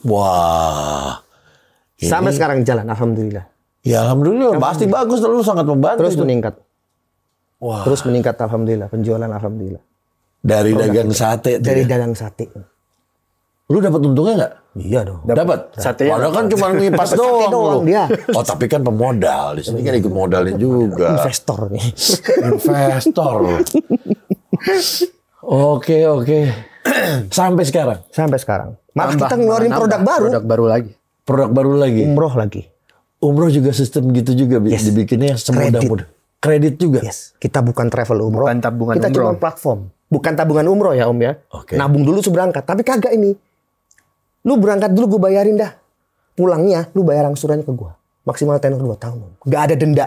Wah. Sampai sekarang jalan, alhamdulillah. Ya alhamdulillah, pasti bagus, lu sangat membantu. Terus itu. meningkat. Wah. Terus meningkat, alhamdulillah. Penjualan, alhamdulillah. Dari dagang sate. Dari dagang sate. Lu dapat untungnya nggak? Iya dong. Dapat. Satenya Padahal kan cuma ngipas doang lu. dia. Oh, tapi kan pemodal. Di sini kan ikut modalin juga. Investor nih. Investor. Oke. Sampai sekarang. Sampai sekarang. Malah kita ngeluarin produk baru lagi. Produk baru lagi. Umroh lagi. Umroh juga sistem gitu juga. Dibikinnya semudah-mudah. Kredit juga. Yes. Kita bukan travel umroh. Bukan tabungan kita umroh. cuma platform. Bukan tabungan umroh ya, Om ya. Oke. Nabung dulu sebelum berangkat. Tapi kagak ini. Lu berangkat dulu gue bayarin dah. Pulangnya lu bayar angsurannya ke gue. Maksimal tenor 2 tahun. Om. Gak ada denda.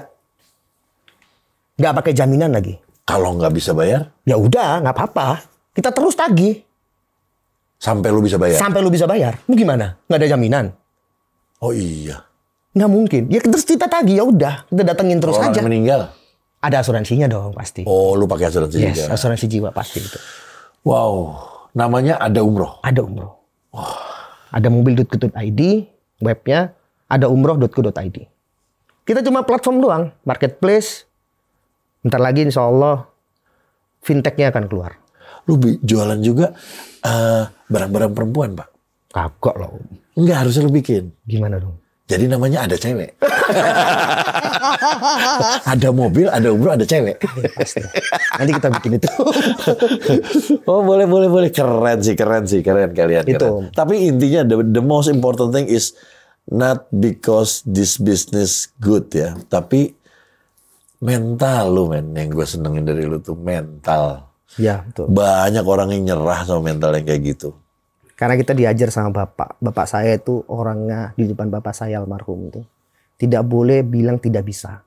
Gak pakai jaminan lagi. Kalau nggak bisa bayar, Ya udah, nggak apa-apa. Kita terus tagih sampai lu bisa bayar. sampai lu bisa bayar. Lu gimana? Nggak ada jaminan. Oh iya. Nggak mungkin. Ya terus kita tagih, ya udah. Kita datengin terus Orang aja. yang meninggal. Ada asuransinya dong pasti. Oh, lu pakai asuransi Yes, juga. asuransi jiwa pasti itu. Wow. Namanya Ada Umroh. Ada umroh. Ada mobil.co.id, webnya ada umroh.co.id. Kita cuma platform doang, marketplace. Bentar lagi insya Allah fintechnya akan keluar. Lu jualan juga barang-barang perempuan, Pak. Kagak loh. Enggak, harusnya lu bikin. Gimana dong? Jadi namanya Ada Cewek. Ada mobil, ada umroh, ada cewek. Pasti. Nanti kita bikin itu. Oh, boleh. Keren kalian. Itu. Keren. Tapi intinya the most important thing is not because this business good ya, tapi mental lu, men. Yang gue senengin dari lu tuh mental. Ya, betul. Banyak orang yang nyerah sama mental yang kayak gitu. Karena kita diajar sama bapak. Bapak saya itu orangnya di depan bapak saya almarhum itu. Tidak boleh bilang tidak bisa.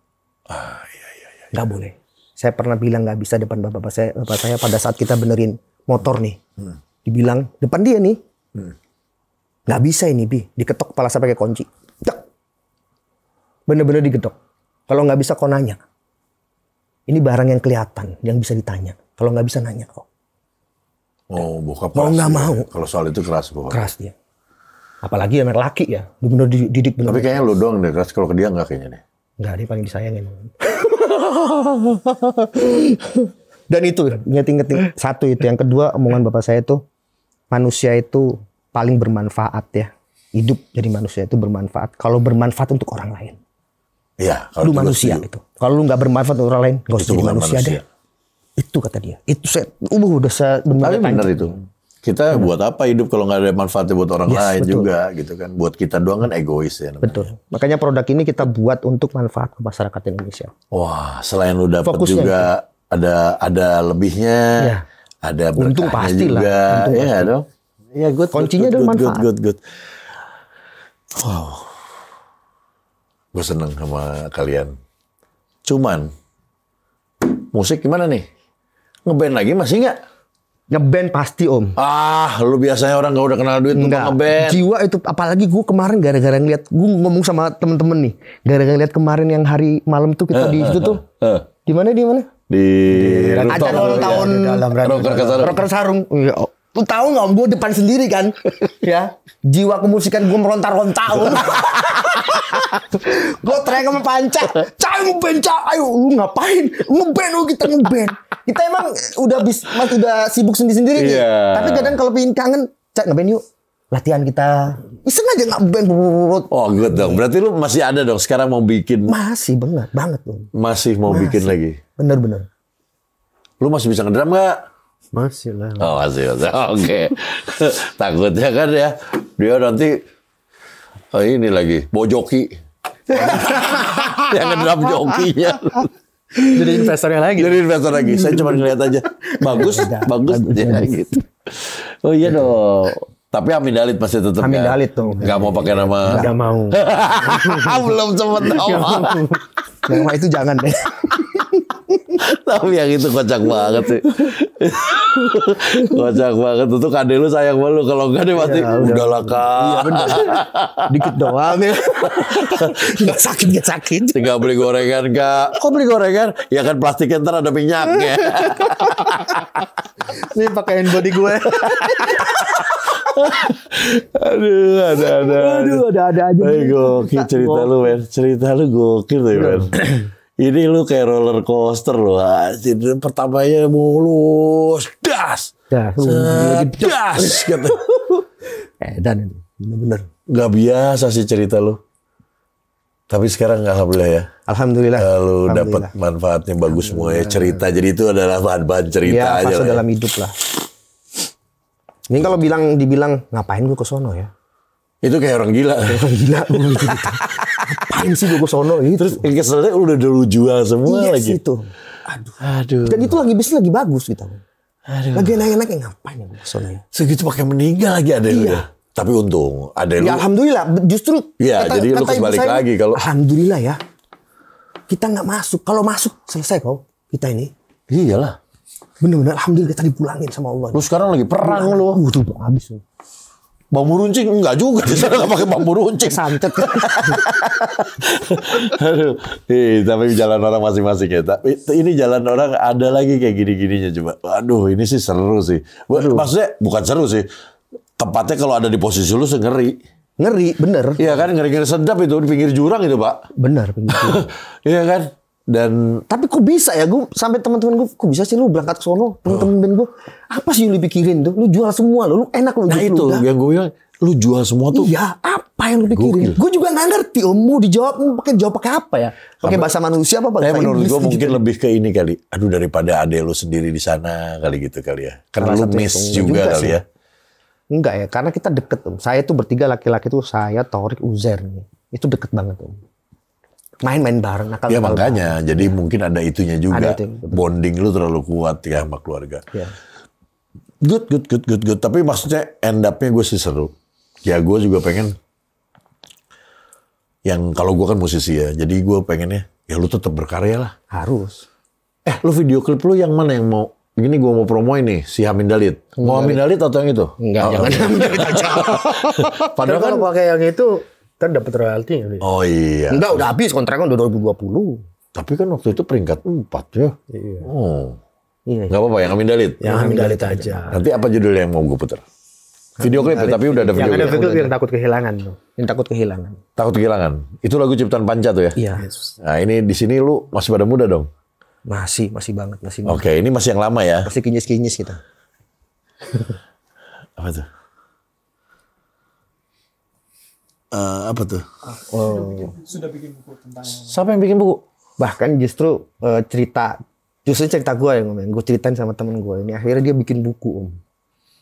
Iya. Nggak boleh. Saya pernah bilang nggak bisa depan bapak saya pada saat kita benerin motor nih. Dibilang depan dia nih. Nggak bisa ini, Bi. Diketok kepala saya pakai kunci. Tak. Bener-bener digetok. Kalau nggak bisa kau nanya. Ini barang yang kelihatan, yang bisa ditanya. Kalau nggak bisa nanya kok. Oh, bokap Mau keras nggak ya. mau. Kalau soal itu keras bokap. Keras dia. Apalagi anak laki ya, benar dididik benar. Tapi kayaknya lu doang deh, kalau ke dia enggak kayaknya deh. Enggak, dia paling disayangin. Dan itu inget satu itu, yang kedua omongan bapak saya tuh, manusia itu paling bermanfaat ya. Hidup jadi manusia itu bermanfaat kalau bermanfaat untuk orang lain. Iya, Lu manusia itu. Kalau lu nggak bermanfaat untuk orang lain, nggak usah itu jadi bukan manusia deh. Itu kata dia. Itu saya udah Tapi benar itu. Kita buat apa hidup kalau nggak ada manfaatnya buat orang lain betul. juga gitu kan. Buat kita doang kan egois ya namanya. Betul. Makanya produk ini kita buat untuk manfaat ke masyarakat Indonesia. Wah, selain lu dapat Fokusnya juga ada lebihnya, Ya. ada Untung berkahnya pasti lah. juga. Untung Iya pasti. dong. Ya, Kuncinya adalah manfaat. Good. Wow. Gue seneng sama kalian. Cuman musik gimana nih? Ngeband lagi masih nggak? Ngeband pasti om. Ah, lu biasanya orang nggak udah kenal duit tuh Enggak. ngeband. Jiwa itu, apalagi gue kemarin gara-gara ngeliat, gue ngomong sama temen-temen nih, gara-gara ngeliat kemarin yang hari malam tuh kita di situ tuh, di mana? Di Acara ulang tahun Rocker Sarung. Ya, lu tahu nggak om, gue depan sendiri kan, ya. Jiwa kemusikan gue meronta-ronta om. Gue teriak sama Panca, Cai ngeband, Cai, ayo lu ngapain? Ngeband lu, kita ngeband. Kita emang udah udah sibuk sendiri-sendiri nih. Iya. Tapi kadang kalau pengen kangen, Cak ngeband yuk. Latihan kita. Iseng aja ngeband. Oh, good dong. Berarti lu masih ada dong sekarang mau bikin. Masih banget dong. Masih mau bikin lagi. Bener. Lu masih bisa ngedrum nggak? Masih lah. Oh, masih. Oke. Takutnya kan ya. Dia nanti ini lagi bawa joki. Yang ngedrum jokinya. Jadi investornya lagi. Jadi investor lagi. Saya cuma ngeliat aja. Bagus ya gitu. Oh iya dong. Tapi Amin Dalit masih tetap. Amin Dalit dong. Gak mau pakai nama. Gak mau. Belum sempet nama. Nama itu jangan deh. Tapi yang itu kocak banget sih. Kocak banget. Itu kade lu sayang banget lu. Kalau enggak dia mati. Udahlah kak. Iya bener. Dikit doang ya. Gak sakit. Tinggal beli gorengan kak. Kok beli gorengan? Ya kan plastiknya ntar ada minyaknya. Ini pakein body gue. Aduh, ada aja. Gokil cerita lu, men. Cerita lu gokil tuh, men. Ini lu kayak roller coaster lu. Jadi pertamanya mulus, das. Das, gitu. Dan itu bener. Gak biasa sih cerita lu. Tapi sekarang alhamdulillah ya. Alhamdulillah. Lu dapat manfaatnya bagus semua ya. Cerita. Jadi itu adalah bahan-bahan cerita ya, aja fase lah. dalam hidup lah. Ini kalau dibilang ngapain gue ke sono ya? Itu kayak orang gila. Gila gue gitu. Ngapain sih gue ke sono gitu. Terus keselnya udah lu jual semua Iya lagi. itu. Aduh. Dan itu bisnis lagi bagus gitu. Aduh. Lagi enak-enak ngapain ya gue ke sono ya? Segitu pakai meninggal lagi ada lu Iya. ya. Tapi untung ada lu. Ya alhamdulillah, justru Iya, jadi lu kata ibu balik saya, lagi kalau alhamdulillah ya. Kita nggak masuk. Kalau masuk selesai kok kita ini. iyalah. Bener-bener alhamdulillah kita dipulangin sama Allah. Lu sekarang lagi perang lu. Tuh habis lu. Bambu runcing enggak juga di sana enggak pakai bambu runcing. Santet. Aduh. Tapi jalan orang masing-masing ya. Tapi ini jalan orang ada lagi kayak gini-gininya coba. Waduh, ini sih seru sih. Maksudnya bukan seru sih. Tepatnya kalau ada di posisi lu ngeri. Ngeri, bener. Iya kan, ngeri-ngeri sedap itu di pinggir jurang itu, Pak. Bener. Iya kan? Dan Tapi kok bisa ya gue sampai teman-teman gue, kok bisa sih lu berangkat ke sono, temen-temen band gue, apa sih yang lu pikirin tuh? Lu jual semua lu enak lu. nah hidup itu lu, dah. yang gue bilang, lu jual semua tuh. Iya, apa yang lu pikirin? Gue juga nggak ngerti om, mau dijawab pakai apa ya? Pakai bahasa manusia apa bahasa Saya menurut Inggris gue gitu. mungkin lebih ke ini kali. Aduh, daripada ade lu sendiri di sana kali gitu kali ya. Karena Salah lu satu miss itu. juga Enggak kali sih. ya. Enggak ya, karena kita deket om. Saya tuh bertiga laki-laki tuh, saya, Torik, Uzer nih. Itu deket banget om. Main-main bareng. Ya makanya, jadi mungkin ada itunya juga. Ada itu, betul. Bonding lu terlalu kuat ya sama keluarga. Ya. Good. Tapi maksudnya end up-nya gue sih seru. Ya gue juga pengen, yang kalau gue kan musisi ya, jadi gue pengennya, ya lu tetap berkarya lah. Harus. Lu video klip lu yang mana yang mau, gini gue mau promoin nih, si Amin Dalit. Mau Amin Dalit atau yang itu? Enggak, jangan Dalit aja. Padahal kan, Kalau pakai yang itu, kan dapat royalti. oh iya. Enggak, udah habis kontraknya udah 2020. Tapi kan waktu itu peringkat 4 ya. Iya. Oh. Iya. Gak apa-apa, yang Amin Dalit. Yang Amin Dalit aja. Nanti apa judulnya yang mau gue putar? Video klip ya, tapi udah ada Yang video ada klip. video yang takut kehilangan tuh. Yang takut kehilangan. Takut kehilangan. Itu lagu ciptaan Panca tuh ya? Iya. Nah ini di sini lu masih pada muda dong? Masih banget, masih. Oke, ini masih yang lama ya? Masih kinyis-kinyis kita. Apa tuh? Apa tuh? Siapa yang bikin buku? Bahkan justru cerita gue yang ngomong. Gue ceritain sama temen gue ini. Akhirnya dia bikin buku, Om.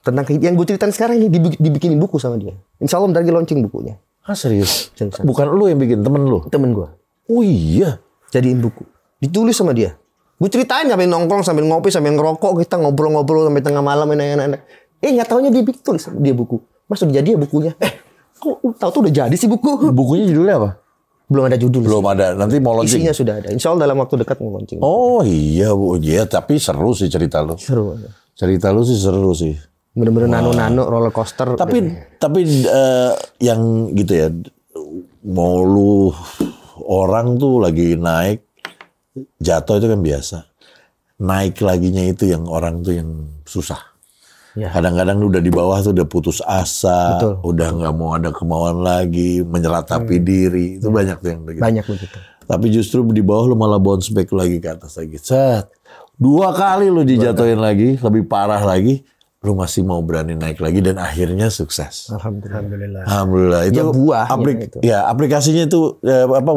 Tentang yang gue ceritain sekarang ini dibikinin buku sama dia. Insya Allah bentar lagi launching bukunya. Ah serius? Seriusan. Bukan lu yang bikin, temen lu? Temen gue. Oh iya? Jadiin buku. Ditulis sama dia. Gue ceritain sambil nongkrong, sambil ngopi, sambil ngerokok. Kita ngobrol-ngobrol sampai tengah malam enak-enak. Nggak taunya dia tulis sama dia buku. Mas udah jadi ya bukunya? Kok tahu tuh udah jadi sih buku? Bukunya judulnya apa? Belum ada judul. Belum ada, nanti mau launching? Isinya sudah ada. Insya Allah dalam waktu dekat mau launching. Oh iya Bu, iya tapi seru sih cerita lu. Seru. Cerita lu sih seru sih. Bener-bener nano-nano roller coaster. Tapi yang gitu ya, mau lu orang tuh lagi naik, jatuh itu kan biasa. Naik laginya itu yang orang tuh yang susah. Ya. Kadang-kadang lu udah di bawah tuh udah putus asa, Betul. udah nggak mau ada kemauan lagi, menyeratapi diri, itu banyak tuh yang begitu. Banyak begitu. Tapi justru di bawah lu malah bounce back lagi ke atas lagi. Set. 2 kali lu dijatuhin lagi, lebih parah lagi. Lu masih mau berani naik lagi dan akhirnya sukses. Alhamdulillah. Alhamdulillah. Itu Ya, buahnya itu. Ya, aplikasinya itu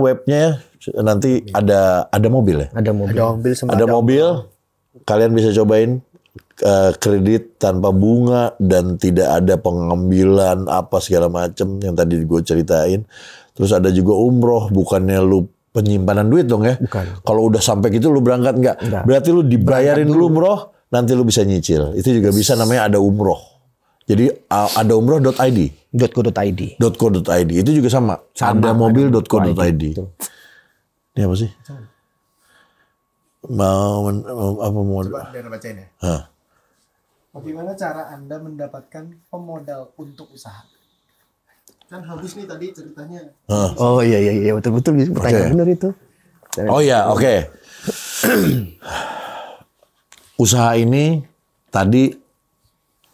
webnya nanti ada mobil ya. Ada mobil. Ada mobil sama Ada mobil. Kalian bisa cobain kredit tanpa bunga dan tidak ada pengambilan apa segala macam yang tadi gue ceritain. Terus ada juga umroh, bukannya lu penyimpanan duit dong ya. Bukan. Kalau udah sampai gitu lu berangkat enggak? Berarti lu dibayarin dulu umroh, nanti lu bisa nyicil. Itu juga bisa, namanya ada umroh. Jadi ada umroh.id. .co.id. .co.id itu juga sama. Ada mobil.co.id. Ini apa sih? Mau Coba Dana bacain ya. Hah. Bagaimana cara Anda mendapatkan pemodal untuk usaha? Kan habis nih tadi ceritanya. Oh iya betul pertanyaan benar itu. Oh ya, oke. Usaha ini tadi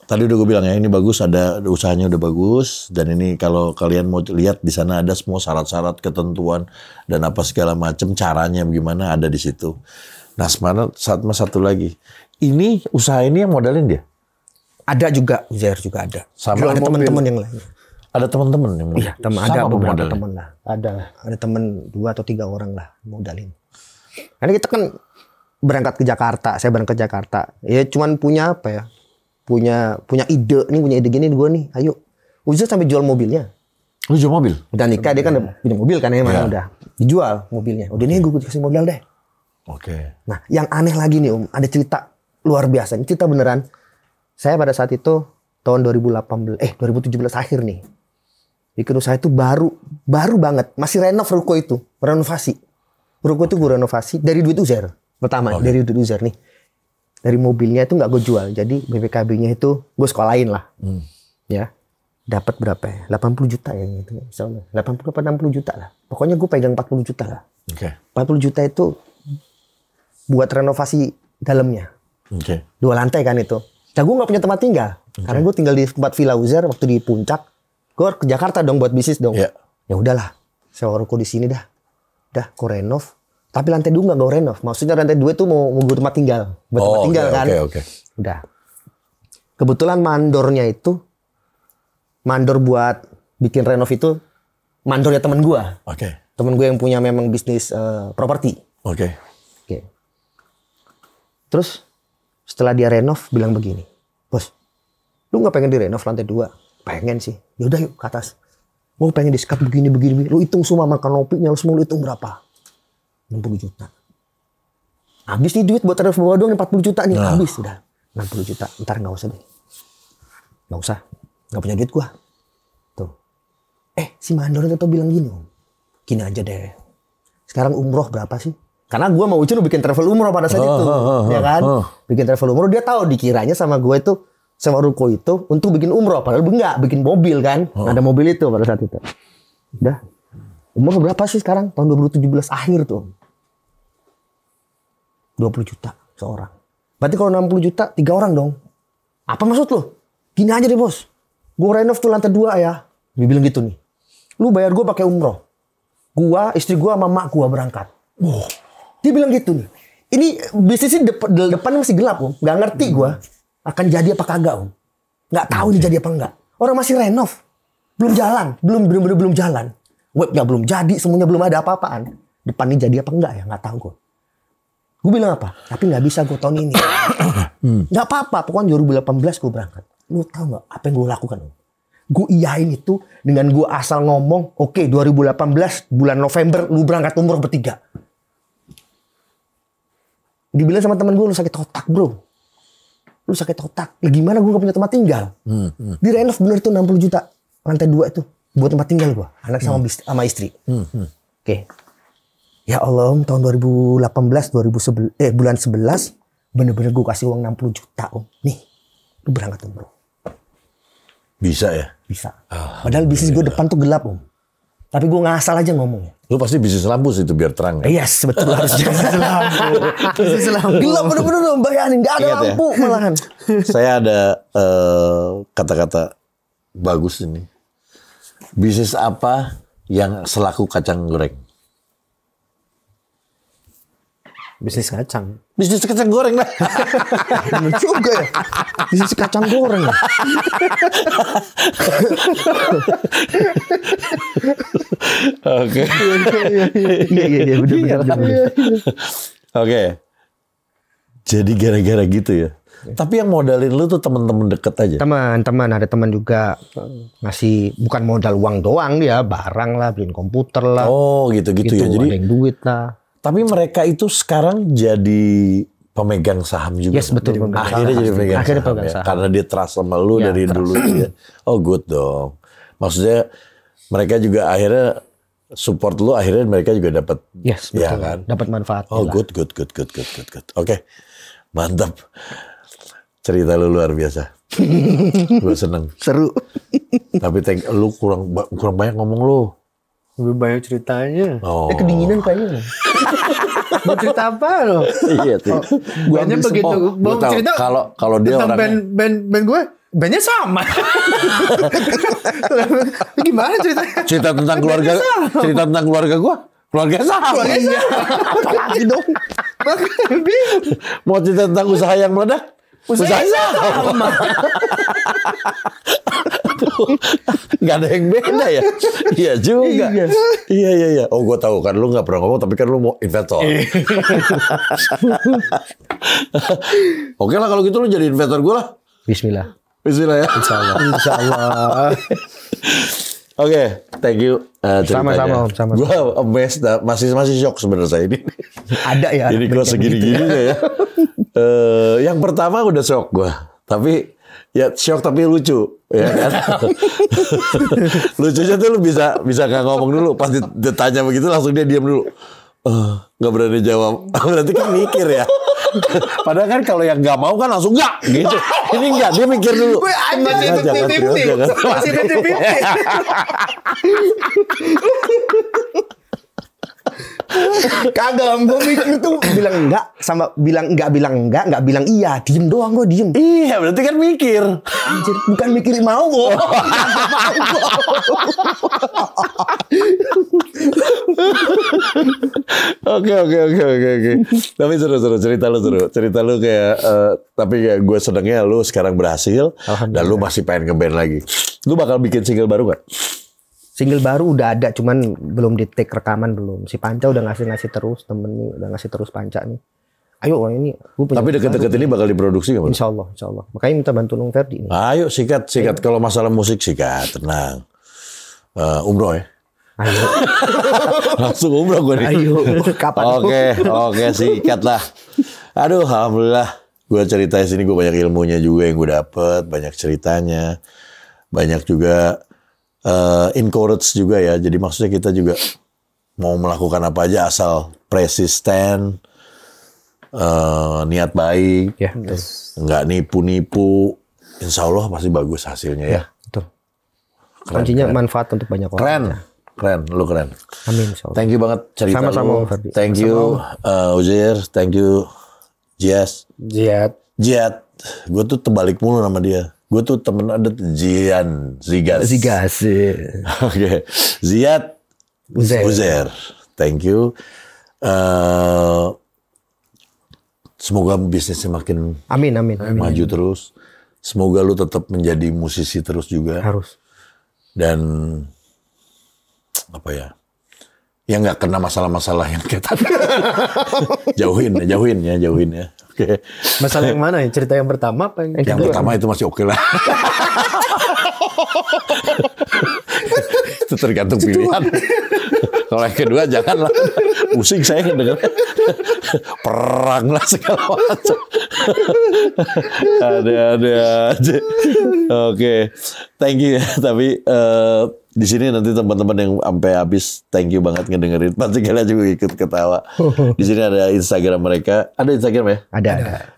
udah gue bilang ya, ini bagus, ada usahanya udah bagus, dan ini kalau kalian mau lihat di sana ada semua syarat-syarat, ketentuan dan apa segala macam, caranya bagaimana ada di situ. Nah, satu lagi. Ini usaha ini yang modalin dia. Ada juga, Uzair juga ada. Sama ada mobil. teman-teman yang lain. Ada teman-teman yang Iya, ada Sama beberapa modalnya? teman lah. Ada teman 2 atau 3 orang lah modalin. Karena kita kan berangkat ke Jakarta, saya berangkat ke Jakarta. Ya cuman punya apa ya? Punya ide gini gue nih. Ayo. Uzair sampai jual mobilnya. Lu jual mobil? Udah nikah dia kan udah punya mobil kan ya, mana udah dijual mobilnya. Udah nih gue kasih modal deh. Oke. Nah, yang aneh lagi nih Om, ada cerita luar biasa. Ini cerita beneran. Saya pada saat itu tahun 2017 akhir nih. Bikin usaha itu baru banget. Masih ruko itu, renovasi. Ruko itu gue renovasi dari duit Uzair. Pertama, dari duit Uzair nih. Dari mobilnya itu nggak gue jual. Jadi BPKB-nya itu gue sekolahin lah. Ya. Dapat berapa ya? 80 juta ya gitu. Misalnya 80 atau 60 juta lah. Pokoknya gue pegang 40 juta lah. Oke. 40 juta itu buat renovasi dalamnya. Oke. 2 lantai kan itu. Nah gue gak punya tempat tinggal. Karena gue tinggal di tempat Villa Uzair waktu di Puncak. Gue ke Jakarta dong buat bisnis dong. Iya. Ya udahlah. Sewa ruko di sini dah. Dah gue renov. Tapi lantai 2 gak gue renov. Maksudnya lantai 2 itu mau gue tempat tinggal. Buat tempat tinggal kan. Oke. Udah. Kebetulan mandornya itu. Mandor buat bikin renov itu. Mandornya temen gue. Oke. Temen gue yang punya memang bisnis properti. Oke. Oke. Terus setelah dia renov bilang begini, bos, lu nggak pengen direnov lantai 2? Pengen sih. Yaudah yuk ke atas. Mau pengen disekat begini. Lu hitung semua makan kopinya, lu semua lu hitung berapa? 60 juta. Habis nih duit buat renov bawah doang 40 juta nih. Habis udah 60 juta. Ntar nggak usah deh. Nggak usah. Nggak punya duit gua. Tuh. Si mandor itu bilang gini, Om. Gini aja deh. Sekarang umroh berapa sih? Karena gue mau Ucun bikin travel umroh pada saat itu, ya kan? Bikin travel umroh, dia tahu dikiranya sama gue itu, sama ruko itu untuk bikin umroh, padahal enggak, bikin mobil kan? Ada mobil itu pada saat itu. Udah, umroh berapa sih sekarang? Tahun 2017 akhir tuh, 20 juta seorang. Berarti kalau 60 juta 3 orang dong. Apa maksud lo? Gini aja deh bos, Gue renov tuh lantai 2 ya. Dia bilang gitu nih. Lu bayar gue pakai umroh. Gua, istri gua sama mak gua berangkat. Dia bilang gitu nih. Ini bisnisnya depan masih gelap Om. Gak ngerti gua akan jadi apa kagak Om. Gak tahu ini jadi apa enggak. Orang masih renov. Belum jalan. Belum jalan. Webnya belum jadi. Semuanya belum ada apa-apaan. Depan ini jadi apa enggak ya. Gak tahu gua. Gue bilang apa? Tapi gak bisa gue tahun ini. Gak apa-apa. Pokoknya 2018 gue berangkat. Lu tahu gak apa yang gue lakukan Om? Gue iyain itu dengan gue asal ngomong, oke 2018 bulan November lu berangkat umroh bertiga. Dibilang sama teman gue, lu sakit otak bro. Lu sakit otak. Ya gimana gue gak punya tempat tinggal. Di renov bener itu 60 juta. Lantai 2 itu buat tempat tinggal gue. Anak sama istri. Oke. Ya Allah Om, tahun 2018, bulan 11, bener-bener gue kasih uang 60 juta Om. Nih, lu berangkat umroh. Bisa ya? Bisa. Padahal bisnis gue depan tuh gelap Om. Tapi gue ngasal aja ngomongnya. Lu pasti bisnis lampu sih itu biar terang. Yes, betul harus bisnis lampu. Gelap bener-bener Om, bayangin. Gak ada Ingat ya? lampu malahan. Saya ada kata-kata bagus ini. Bisnis apa yang selaku kacang goreng? Bisnis kacang. Bisnis kacang goreng lah. Bener juga ya. Bisnis kacang goreng. Oke. Iya, bener. Oke. Jadi gara-gara gitu ya. Tapi yang modalin lu tuh temen-temen deket aja. Teman-teman, ada teman juga ngasih bukan modal uang doang dia, barang lah, beliin komputer lah. Oh gitu-gitu ya. Jadi ada yang duit lah. tapi mereka itu sekarang jadi pemegang saham juga. Yes, betul. Akhirnya jadi pemegang Akhirnya saham, pemegang ya. saham. Karena dia trust sama lu Ya, dari trust. dulu. Ya. Oh good dong. Maksudnya mereka juga akhirnya support lu, akhirnya mereka juga dapat. Yes, betul. Ya kan? Dapat manfaat. Oh good. Oke, mantap. Cerita lu luar biasa. Gue seneng. Seru. Tapi lu kurang banyak ngomong lu. Lebih banyak ceritanya. Oh. Kedinginan kayaknya. Mau cerita apa lo? Iya tuh. Bandnya begitu. Oh, Mau gua tahu. cerita Kalau dia tentang orangnya band gue, bandnya sama. Gimana ceritanya? cerita tentang keluarga gua. Keluarga sama. Apalagi dong. Bingung. Mau cerita tentang usaha yang meledak? Usaha sama. Aduh, nggak ada yang beda ya? Iya juga. Iya. Oh, gue tahu kan lu nggak pernah ngomong, tapi kan lu mau investor. Oke lah kalau gitu lu jadi investor gue lah. Bismillah. Bismillah ya. Insya Allah. Oke, thank you ceritanya. Sama-sama. Gue amazed, masih shock sebenarnya saya ini. Ada ya. Ini kok segini-gininya ya. Yang pertama udah shock gue, tapi ya shock tapi lucu, ya kan? Lucunya tuh lu bisa nggak ngomong dulu, pas ditanya begitu langsung dia diam dulu. Nggak berani jawab. Berarti kan mikir ya. Padahal kan kalau yang nggak mau kan langsung nggak gitu. Ini nggak, dia mikir dulu. Masih 50-50. Kagak, gue mikir tuh bilang enggak sama bilang bilang iya, diem doang gue diem. Iya, berarti kan mikir. Anjir, bukan mikir mau gue. Oke. Tapi seru cerita lu kayak tapi kayak gue senengnya lu sekarang berhasil dan lu masih pengen nge-band lagi. Lu bakal bikin single baru gak? Single baru udah ada, cuman belum di take rekaman belum. Si Panca udah ngasih terus, temen nih udah ngasih terus Panca nih. Ayo ini. Tapi deket-deket ini bakal diproduksi gak? Insya Allah. Makanya minta bantu Nung Ferdi nih. Ayo sikat. Kalau masalah musik sikat, tenang. Umroh ya. Ayo. Langsung umroh gue nih. Ayo. Kapan? Oke, sikat lah. Aduh, alhamdulillah. Gue ceritain sini gue banyak ilmunya juga yang gue dapet, banyak ceritanya, banyak juga encourage juga ya. Jadi maksudnya kita juga mau melakukan apa aja asal persisten, niat baik, Ya, nggak nipu-nipu. Insya Allah pasti bagus hasilnya ya. betul. Kuncinya manfaat untuk banyak orang. Keren, lu keren. Amin. Insya Allah. Thank you banget cerita Sama-sama, lu. Ferdi. Thank you Uzair, thank you Jias. Jiat. Gue tuh terbalik mulu nama dia. Gue tuh temen ada Zigas. Oke. Ziad Uzair. Thank you. Semoga bisnisnya makin Amin. maju terus. Semoga lu tetap menjadi musisi terus juga. Harus. Dan apa ya? Yang nggak kena masalah-masalah yang kayak tadi. jauhin ya. Oke. Masalah yang mana ya? Cerita yang pertama apa Yang pertama itu masih oke lah. Itu tergantung pilihan. Kalau yang kedua janganlah. Pusing saya dengar. Perang lah segala macam. Ada aja. Oke. Thank you ya. Tapi di sini nanti teman-teman yang sampai habis, thank you banget ngedengerin. Pasti kalian juga ikut ketawa. Di sini ada Instagram mereka. Ada Instagram ya? Ada.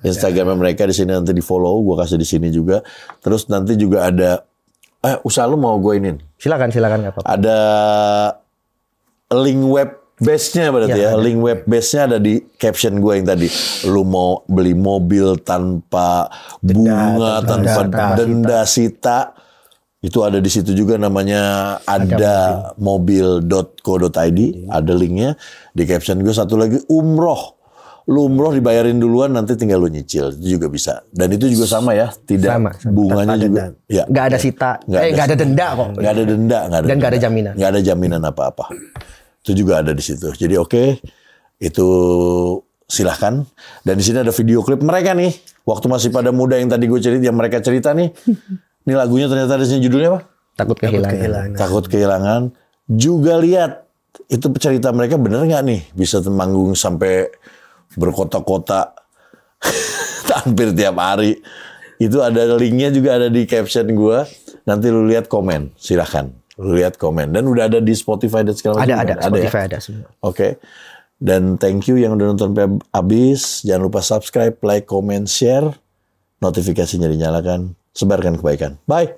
Instagram mereka di sini nanti di follow. Gue kasih di sini juga. Terus nanti juga ada. Usaha lu mau gue inin? Silakan nggak apa-apa. Ada link web base-nya berarti ya. Link web base-nya ada di caption gue yang tadi. Lu mau beli mobil tanpa bunga, tanpa denda sita. Itu ada di situ juga namanya ada mobil.co.id. Ada linknya. Di caption gue satu lagi umroh. Lu umroh dibayarin duluan nanti tinggal lu nyicil. Itu juga bisa. Dan itu juga sama ya. Tidak sama. bunganya juga. Ya. Nggak ada sita. Nggak ada denda kok. Nggak ada denda. Dan nggak ada jaminan. Nggak ada jaminan apa-apa. Itu juga ada di situ. Jadi oke. Itu silahkan. Dan di sini ada video klip mereka nih. Waktu masih pada muda yang tadi gue cerita. Yang mereka cerita nih. Ini lagunya ternyata di sini judulnya apa? Takut kehilangan. Juga lihat itu cerita mereka bener nggak nih bisa manggung sampai berkota-kota hampir tiap hari. Itu ada linknya juga ada di caption gue. Nanti lu lihat komen, silahkan. Lu lihat komen dan udah ada di Spotify dan segala macam. Ada Spotify ya? ada semua. Oke. Dan thank you yang udah nonton sampai habis. Jangan lupa subscribe, like, comment, share. Notifikasinya dinyalakan. Sebarkan kebaikan. Bye.